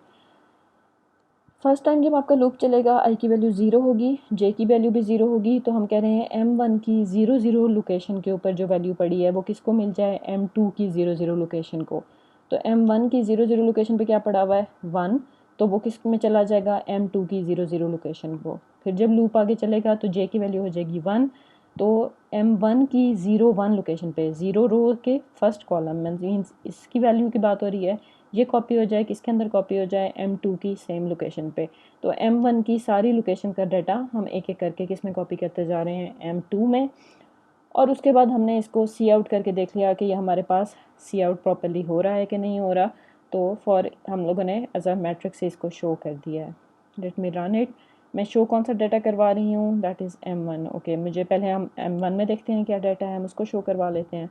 First time जब आपका लूप चलेगा आई की वैल्यू 0 होगी, जे की वैल्यू भी 0 होगी, तो हम कह रहे हैं m1 की 0 0 लोकेशन के ऊपर जो वैल्यू पड़ी है वो किसको मिल जाए, m2 की 0 0 लोकेशन को। तो m1 की 0 0 लोकेशन पे क्या पड़ा हुआ है, 1, तो वो किस में चला जाएगा, m2 की 0 0 लोकेशन को। फिर जब लूप आगे चलेगा तो जे की वैल्यू हो जाएगी 1, तो m1 की 0 1 लोकेशन पे 0 रो के फर्स्ट कॉलम मीन्स इसकी वैल्यू की बात हो रही है, ये कॉपी हो जाए किसके अंदर, कॉपी हो जाए m2 की सेम लोकेशन पे। तो m1 की सारी लोकेशन का डाटा हम एक एक करके किस में कॉपी करते जा रहे हैं, m2 में। और उसके बाद हमने इसको सी आउट करके देख लिया कि ये हमारे पास सी आउट प्रॉपर्ली हो रहा है कि नहीं हो रहा, तो फॉर हम लोगों ने एज अ मैट्रिक्स से इसको शो कर दिया है। Let me run it. मैं शो कौन सा डाटा करवा रही हूँ, दैट इज़ m1। ओके, मुझे पहले हम m1 में देखते हैं क्या डाटा है, हम उसको शो करवा लेते हैं।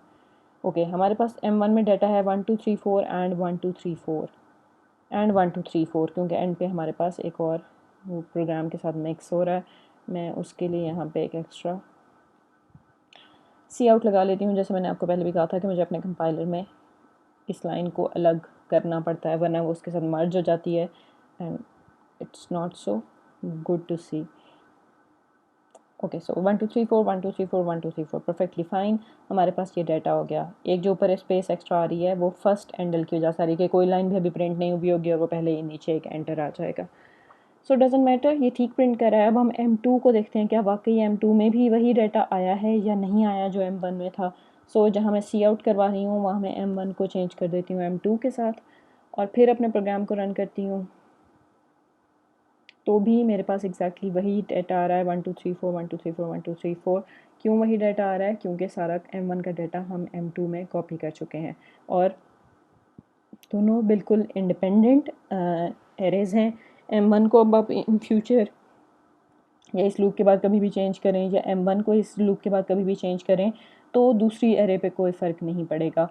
ओके, हमारे पास m1 में डाटा है 1 2 3 4 एंड 1 2 3 4 एंड 1 2 3 4, क्योंकि एंड पे हमारे पास एक और वो प्रोग्राम के साथ मिक्स हो रहा है, मैं उसके लिए यहाँ पे एक एक्स्ट्रा सी आउट लगा लेती हूँ। जैसे मैंने आपको पहले भी कहा था कि मुझे अपने कंपाइलर में इस लाइन को अलग करना पड़ता है, वरना वो उसके साथ मर्ज हो जाती है and it's not so good to see. Okay, so 1 2 3 4 1 2 3 4 1 2 3 4 perfectly fine, हमारे पास ये डाटा हो गया। एक जो ऊपर स्पेस एक्स्ट्रा आ रही है वो फर्स्ट एंडल की वजह से आ रही है कि कोई लाइन भी अभी प्रिंट नहीं हुई होगी और वो पहले ही नीचे एक एंटर आ जाएगा। सो डजेंट मैटर, ये ठीक प्रिंट कर रहा है। अब हम m2 को देखते हैं क्या वाकई m2 में भी वही डाटा आया है या नहीं आया जो m1 में था। सो जहाँ मैं सी आउट करवा रही हूँ वहाँ मैं m1 को चेंज कर देती हूँ m2 के साथ, और फिर अपने प्रोग्राम को रन करती हूँ। तो भी मेरे पास एग्जैक्टली वही डाटा आ रहा है 1 2 3 4 1 2 3 4 1 2 3 4। क्यों वही डाटा आ रहा है? क्योंकि सारा M1 का डाटा हम M2 में कॉपी कर चुके हैं और दोनों बिल्कुल इंडिपेंडेंट एरेज हैं। M1 को अब आप इन फ्यूचर या इस लूप के बाद कभी भी चेंज करें या M1 को इस लूप के बाद कभी भी चेंज करें तो दूसरी एरे पे कोई फ़र्क नहीं पड़ेगा।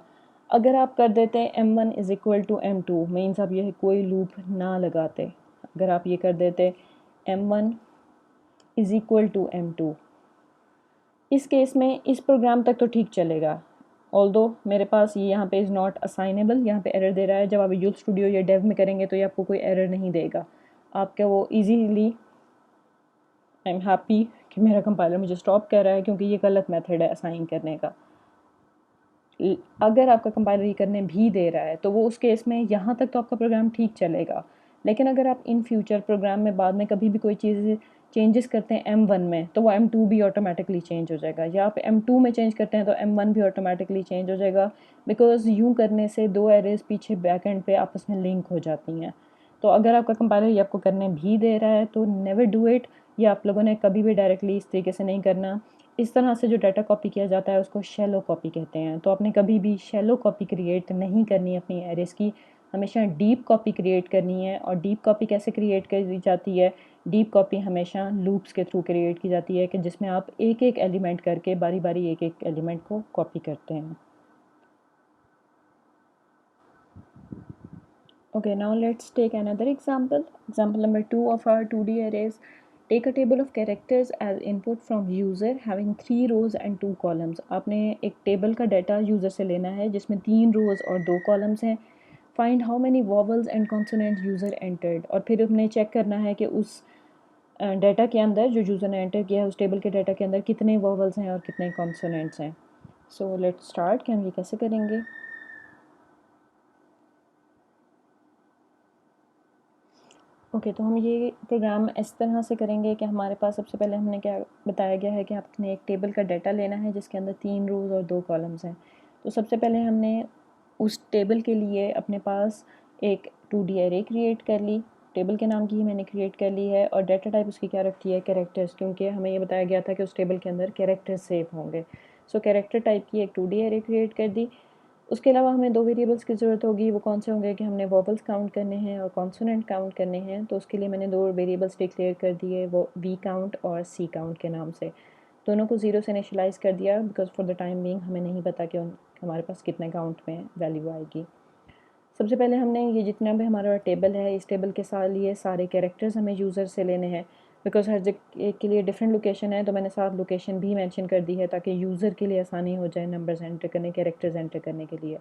अगर आप कर देते हैं M1 is equal to M2 means आप यह कोई लूप ना लगाते, अगर आप ये कर देते M1 is equal to M2, इस केस में इस प्रोग्राम तक तो ठीक चलेगा। ऑल्दो मेरे पास ये यहाँ पे इज़ नॉट असाइनेबल, यहाँ पे एरर दे रहा है। जब आप विजुअल स्टूडियो या डेव में करेंगे तो ये आपको कोई एरर नहीं देगा, आपका वो ईजीली आई एम हैप्पी कि मेरा कंपाइलर मुझे स्टॉप कर रहा है क्योंकि ये गलत मेथड है असाइन करने का। अगर आपका कंपाइलर ये करने भी दे रहा है तो वो उस केस में यहाँ तक तो आपका प्रोग्राम ठीक चलेगा, लेकिन अगर आप इन फ्यूचर प्रोग्राम में बाद में कभी भी कोई चीज़ चेंजेस करते हैं M1 में तो वो M2 भी ऑटोमेटिकली चेंज हो जाएगा, या आप M2 में चेंज करते हैं तो M1 भी ऑटोमेटिकली चेंज हो जाएगा। बिकॉज यूँ करने से दो एरेज पीछे बैक एंड पे आपस में लिंक हो जाती हैं। तो अगर आपका कंपाइलर ये आपको करने भी दे रहा है तो नेवर डू इट। ये आप लोगों ने कभी भी डायरेक्टली इस तरीके से नहीं करना। इस तरह से जो डाटा कॉपी किया जाता है उसको शैलो कॉपी कहते हैं। तो आपने कभी भी शैलो कॉपी क्रिएट नहीं करनी अपनी एरेज की, हमेशा डीप कॉपी क्रिएट करनी है। और डीप कॉपी कैसे क्रिएट करी जाती है? डीप कॉपी हमेशा लूप्स के थ्रू क्रिएट की जाती है कि जिसमें आप एक एक एलिमेंट करके बारी बारी एक एक एलिमेंट को कॉपी करते हैं। Okay, now let's take another example. Example number 2 of our 2D arrays. Take a table of characters as input from user having 3 rows and 2 columns. आपने एक टेबल का डाटा यूज़र से लेना है जिसमें 3 रोज़ और 2 कॉलम्स हैं। Find how many vowels and consonants user entered. और फिर हमने चेक करना है कि उस डाटा के अंदर जो यूज़र ने एंटर किया है उस टेबल के डाटा के अंदर कितने वॉवल्स हैं और कितने कॉन्सोनेंट्स हैं। सो लेट्स स्टार्ट कि हम ये कैसे करेंगे। ओके तो हम ये प्रोग्राम इस तरह से करेंगे कि हमारे पास सबसे पहले हमने क्या बताया गया है कि आपने एक टेबल का डाटा लेना है जिसके अंदर 3 रोज़ और 2 कॉलम्स हैं। तो सबसे पहले हमने उस टेबल के लिए अपने पास एक 2D एरे क्रिएट कर ली, टेबल के नाम की ही मैंने क्रिएट कर ली है। और डाटा टाइप उसकी क्या रखती है? कैरेक्टर्स, क्योंकि हमें ये बताया गया था कि उस टेबल के अंदर कैरेक्टर्स सेव होंगे। सो कैरेक्टर टाइप की एक 2D एरे क्रिएट कर दी। उसके अलावा हमें 2 वेरिएबल्स की ज़रूरत होगी। वो कौन से होंगे कि हमने वॉवल्स काउंट करने हैं और कॉन्सोनेंट काउंट करने हैं। तो उसके लिए मैंने 2 वेरिएबल्स डिक्लेयर कर दिए, वो वी काउंट और सी काउंट के नाम से। दोनों को 0 से इनिशियलाइज़ कर दिया because for the time being हमें नहीं पता कि हमारे पास कितने काउंट में वैल्यू आएगी। सबसे पहले हमने ये जितना भी हमारा टेबल है इस टेबल के साथ लिए सारे कैरेक्टर्स हमें यूज़र से लेने हैं। बिकॉज हर एक के लिए डिफरेंट लोकेशन है तो मैंने साथ लोकेशन भी मेंशन कर दी है ताकि यूज़र के लिए आसानी हो जाए नंबर्स एंटर करने, कैरेक्टर्स एंटर करने के लिए।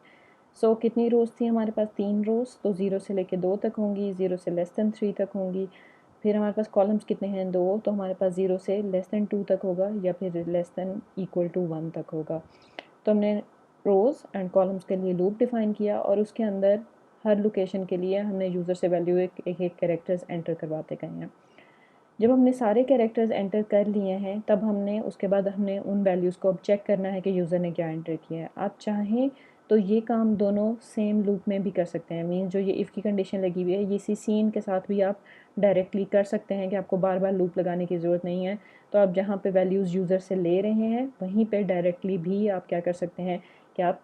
सो कितनी रोज़ थी हमारे पास? 3 रोज़। तो 0 से लेके 2 तक होंगी, 0 से लेस दैन 3 तक होंगी। फिर हमारे पास कॉलम्स कितने हैं? 2। तो हमारे पास 0 से लेस दैन 2 तक होगा या फिर लेस दैन इक्वल टू 1 तक होगा। तो हमने रोज़ एंड कॉलम्स के लिए लूप डिफ़ाइन किया और उसके अंदर हर लोकेशन के लिए हमने यूज़र से वैल्यू एक एक कैरेक्टर्स एंटर करवाते गए हैं। जब हमने सारे कैरेक्टर्स एंटर कर लिए हैं तब हमने उसके बाद हमने उन वैल्यूज़ को अब चेक करना है कि यूज़र ने क्या एंटर किया है। आप चाहें तो ये काम दोनों सेम लूप में भी कर सकते हैं। मीन जो ये इफ़ की कंडीशन लगी हुई है ये सीन के साथ भी आप डायरेक्टली कर सकते हैं कि आपको बार बार लूप लगाने की ज़रूरत नहीं है। तो आप जहाँ पे वैल्यूज़ यूज़र से ले रहे हैं वहीं पे डायरेक्टली भी आप क्या कर सकते हैं कि आप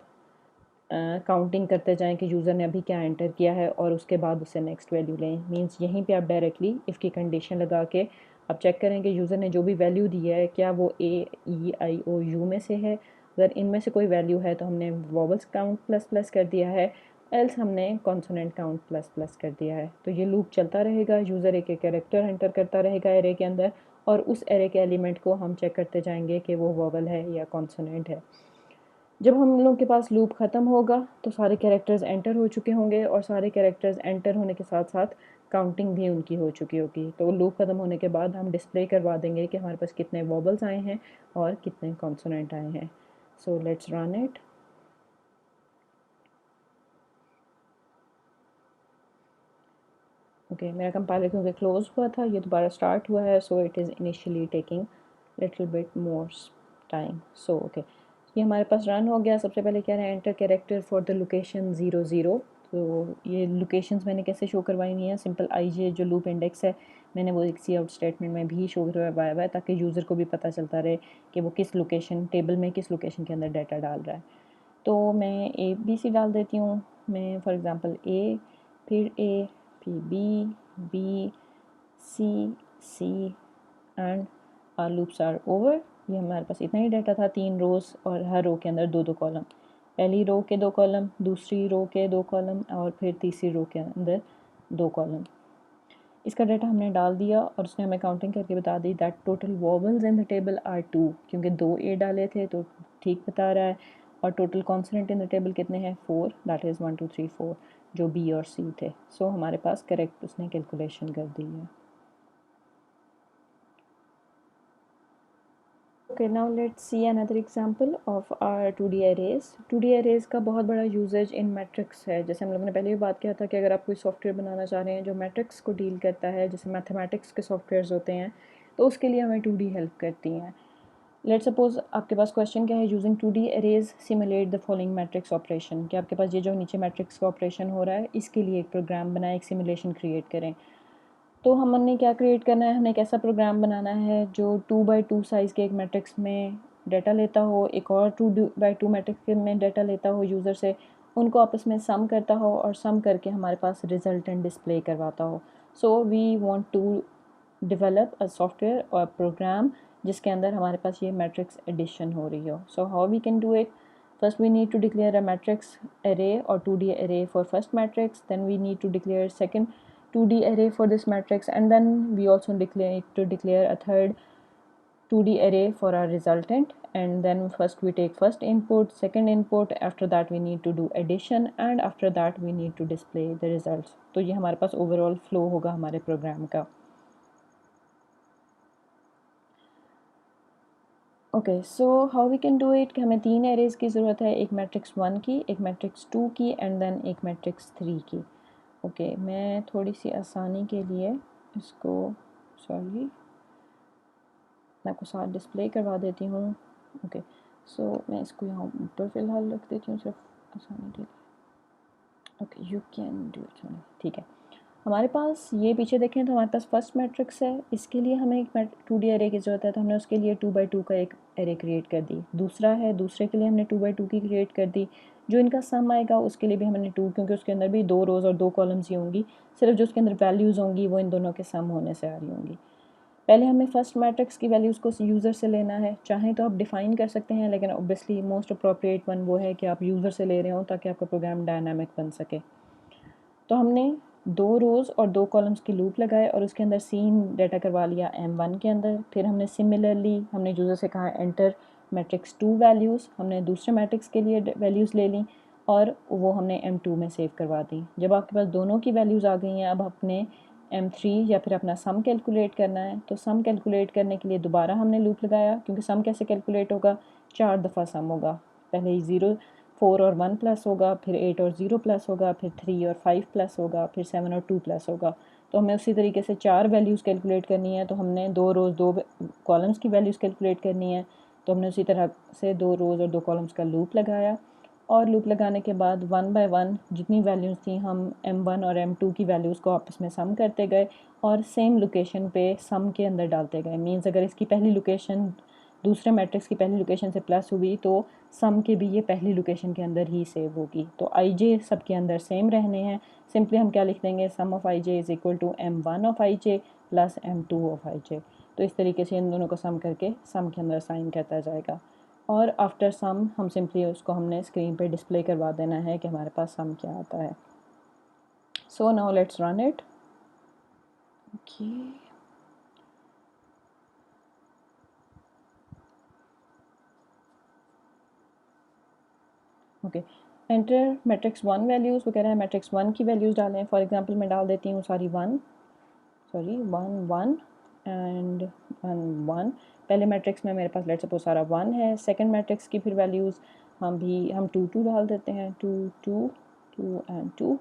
काउंटिंग करते जाएं कि यूज़र ने अभी क्या एंटर किया है और उसके बाद उससे नेक्स्ट वैल्यू लें। मींस यहीं पे आप डायरेक्टली इफ़ की कंडीशन लगा के आप चेक करें कि यूज़र ने जो भी वैल्यू दी है क्या वो A, E, I, O, U में से है। अगर इनमें से कोई वैल्यू है तो हमने वॉवल्स काउंट प्लस प्लस कर दिया है, एल्स हमने कॉन्सोनेंट काउंट प्लस प्लस कर दिया है। तो ये लूप चलता रहेगा, यूज़र एक एक कैरेक्टर एंटर करता रहेगा एरे के अंदर और उस एरे के एलिमेंट को हम चेक करते जाएंगे कि वो वॉवल है या कॉन्सोनेंट है। जब हम लोग के पास लूप ख़त्म होगा तो सारे कैरेक्टर्स एंटर हो चुके होंगे और सारे कैरेक्टर्स एंटर होने के साथ साथ काउंटिंग भी उनकी हो चुकी होगी। तो लूप ख़त्म होने के बाद हम डिस्प्ले करवा देंगे कि हमारे पास कितने वॉबल्स आए हैं और कितने कॉन्सोनेंट आए हैं। सो लेट्स रन इट। ओके मेरा कंपाइलर क्योंकि क्लोज हुआ था ये दोबारा स्टार्ट हुआ है, so it is initially taking little bit more time. So okay ये हमारे पास रन हो गया। सबसे पहले क्या है, enter character for the location 0 0। तो ये लोकेशंस मैंने कैसे शो करवाई हुई हैं, सिंपल IJ जो लूप इंडेक्स है मैंने वो एक सी आउट स्टेटमेंट में भी शो करवाया हुआ है ताकि यूज़र को भी पता चलता रहे कि वो किस लोकेशन टेबल में किस लोकेशन के अंदर डाटा डाल रहा है। तो मैं ए बी सी डाल देती हूँ। मैं फॉर एग्ज़ाम्पल ए, फिर B, B C, C and our loops are over. ये हमारे पास इतना ही डाटा था, 3 रोज़ और हर रो के अंदर 2-2 कॉलम। पहली रो के 2 कॉलम, दूसरी रो के 2 कॉलम और फिर तीसरी रो के अंदर 2 कॉलम। इसका डाटा हमने डाल दिया और उसने हमें काउंटिंग करके बता दी that total vowels in the table are 2, क्योंकि 2 ए डाले थे तो ठीक बता रहा है। और total consonant in the table कितने हैं? 4, दैट इज़ 1 2 3 4, जो बी और सी थे। सो हमारे पास करेक्ट उसने कैलकुलेशन कर दी है। Okay, now let's see another example of our 2D arrays. 2D arrays का बहुत बड़ा यूजेज इन मैट्रिक्स है। जैसे हम लोगों ने पहले भी बात किया था कि अगर आप कोई सॉफ्टवेयर बनाना चाह रहे हैं जो मैट्रिक्स को डील करता है, जैसे मैथमेटिक्स के सॉफ्टवेयर्स होते हैं, तो उसके लिए हमें 2D हेल्प करती हैं। लेट्स सपोज आपके पास क्वेश्चन क्या है, using 2D arrays simulate the following matrix operation, कि आपके पास ये जो नीचे मैट्रिक्स का ऑपरेशन हो रहा है इसके लिए एक प्रोग्राम बनाए, एक सिमुलेशन क्रिएट करें। तो हमने क्या क्रिएट करना है, हमने एक ऐसा प्रोग्राम बनाना है जो 2x2 साइज़ के एक मैट्रिक्स में डाटा लेता हो, एक और 2x2 मैट्रिक्स में डाटा लेता हो यूज़र से, उनको आपस में सम करता हो और सम करके हमारे पास रिजल्टेंट डिस्प्ले करवाता हो। So we want to develop a software और प्रोग्राम जिसके अंदर हमारे पास ये मैट्रिक्स एडिशन हो रही हो। So how we can do it? First we need to declare a matrix array or 2D array for first matrix, then we need to declare second 2D array for this matrix, and then we also declare a third 2D array for our resultant. And then first we take first input, second input, after that we need to do addition, and after that we need to display the results. तो ये हमारे पास overall flow होगा हमारे program का। Okay, so how we can do it कि हमें 3 arrays की ज़रूरत है, एक मैट्रिक्स 1 की, एक मैट्रिक्स 2 की एंड देन एक मैट्रिक्स 3 की। ओके, मैं थोड़ी सी आसानी के लिए इसको मैं आपको साथ डिस्प्ले करवा देती हूँ। ओके, सो मैं इसको यहाँ ऊपर फ़िलहाल रख देती हूँ सिर्फ आसानी के लिए। Okay, you can do it. ठीक है, हमारे पास ये पीछे देखें तो हमारे पास फर्स्ट मैट्रिक्स है, इसके लिए हमें एक 2D एरे की ज़रूरत है, तो हमने उसके लिए 2x2 का एक एरे क्रिएट कर दी। दूसरा है, दूसरे के लिए हमने 2x2 की क्रिएट कर दी। जो इनका सम आएगा उसके लिए भी हमने 2, क्योंकि उसके अंदर भी 2 रोज़ और 2 कॉलम्स ही होंगी, सिर्फ जो उसके अंदर वैल्यूज़ होंगी वो इन दोनों के सम होने से आ रही होंगी। पहले हमें फर्स्ट मैट्रिक्स की वैल्यूज़ को यूज़र से लेना है, चाहें तो आप डिफ़ाइन कर सकते हैं, लेकिन ऑब्वियसली मोस्ट अप्रोप्रिएट वन वो है कि आप यूज़र से ले रहे हो ताकि आपका प्रोग्राम डायनामिक बन सके। तो हमने 2 रोज़ और 2 कॉलम्स की लूप लगाए और उसके अंदर सीन डाटा करवा लिया M1 के अंदर। फिर हमने सिमिलरली हमने यूज़र से कहा एंटर मैट्रिक्स 2 वैल्यूज़, हमने दूसरे मैट्रिक्स के लिए वैल्यूज़ ले ली और वो हमने M2 में सेव करवा दी। जब आपके पास दोनों की वैल्यूज़ आ गई हैं, अब अपने M3 या फिर अपना सम कैलकुलेट करना है। तो सम कैलकुलेट करने के लिए दोबारा हमने लूप लगाया, क्योंकि सम कैसे कैलकुलेट होगा, 4 दफ़ा सम होगा। पहले 0 4 और 1 प्लस होगा, फिर 8 और 0 प्लस होगा, फिर 3 और 5 प्लस होगा, फिर 7 और 2 प्लस होगा। तो हमें उसी तरीके से 4 वैल्यूज़ कैलकुलेट करनी है, तो हमने 2 रोज़ 2 कॉलम्स की वैल्यूज़ कैलकुलेट करनी है। तो हमने उसी तरह से 2 रोज़ और 2 कॉलम्स का लूप लगाया और लूप लगाने के बाद 1 बाय 1 जितनी वैल्यूज़ थी हम M1 और M2 की वैल्यूज़ को आपस में सम करते गए और सेम लोकेशन पे सम के अंदर डालते गए। मीन्स अगर इसकी पहली लोकेशन दूसरे मैट्रिक्स की पहली लोकेशन से प्लस हुई तो सम के भी ये पहली लोकेशन के अंदर ही सेव होगी। तो आई जे सब के अंदर सेम रहने हैं। सिंपली हम क्या लिख देंगे, sum of I J is equal to M1 of I J plus M2 of I J. तो इस तरीके से इन दोनों को सम करके सम के अंदर साइन करता जाएगा और आफ्टर सम हम सिंपली उसको हमने स्क्रीन पे डिस्प्ले करवा देना है कि हमारे पास सम क्या आता है। So now let's run it. Okay, okay, enter matrix 1 values वगैरह है, मैट्रिक्स 1 की वैल्यूज़ डालें। फॉर एग्जांपल मैं डाल देती हूँ 1 1 एंड 1 पहले मैट्रिक्स में मेरे पास लेट्स सपोज सारा 1 है। सेकंड मैट्रिक्स की फिर वैल्यूज़ हम 2 2 डाल देते हैं, 2 2 2 एंड 2।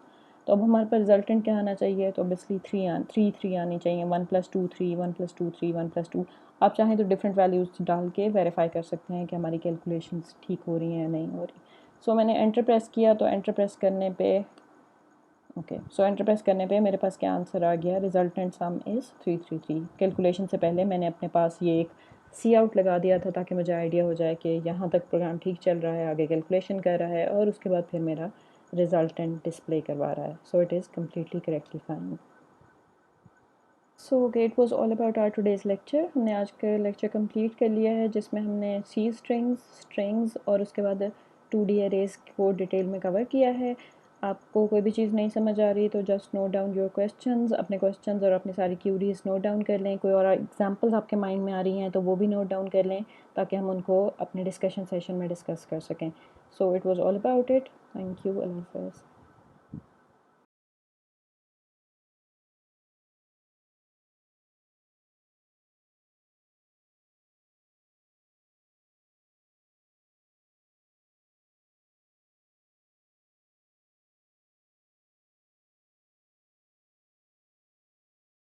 तो अब हमारे पास रिजल्टेंट क्या आना चाहिए, तो ऑब्वियसली 3 आनी चाहिए। 1 + 2 3, 1 + 2 3, 1 + 2। आप चाहें तो डिफरेंट वैल्यूज़ डाल के वेरीफाई कर सकते हैं कि हमारी कैलकुलेशंस ठीक हो रही हैं या नहीं हो रही। सो मैंने एंटर प्रेस किया, तो एंटर प्रेस करने पे ओके, सो एंटर प्रेस करने पे मेरे पास क्या आंसर आ गया, रिजल्टेंट सम इज़ 333। कैलकुलेशन से पहले मैंने अपने पास ये एक सी आउट लगा दिया था ताकि मुझे आइडिया हो जाए कि यहाँ तक प्रोग्राम ठीक चल रहा है, आगे कैलकुलेशन कर रहा है और उसके बाद फिर मेरा रिजल्टेंट डिस्प्ले करवा रहा है। So it is completely correctly fine. So okay, it was all about our today's lecture. हमने आज का लेक्चर कंप्लीट कर लिया है जिसमें हमने सी स्ट्रिंग्स और उसके बाद 2D अरेज को डिटेल में कवर किया है। आपको कोई भी चीज़ नहीं समझ आ रही तो just note down your questions, अपने क्वेश्चंस और अपनी सारी क्यूरीज नोट डाउन कर लें। कोई और एग्जांपल्स आपके माइंड में आ रही हैं तो वो भी नोट डाउन कर लें ताकि हम उनको अपने डिस्कशन सेशन में डिस्कस कर सकें। So it was all about it. Thank you, अल्लाह हाफ़िज़।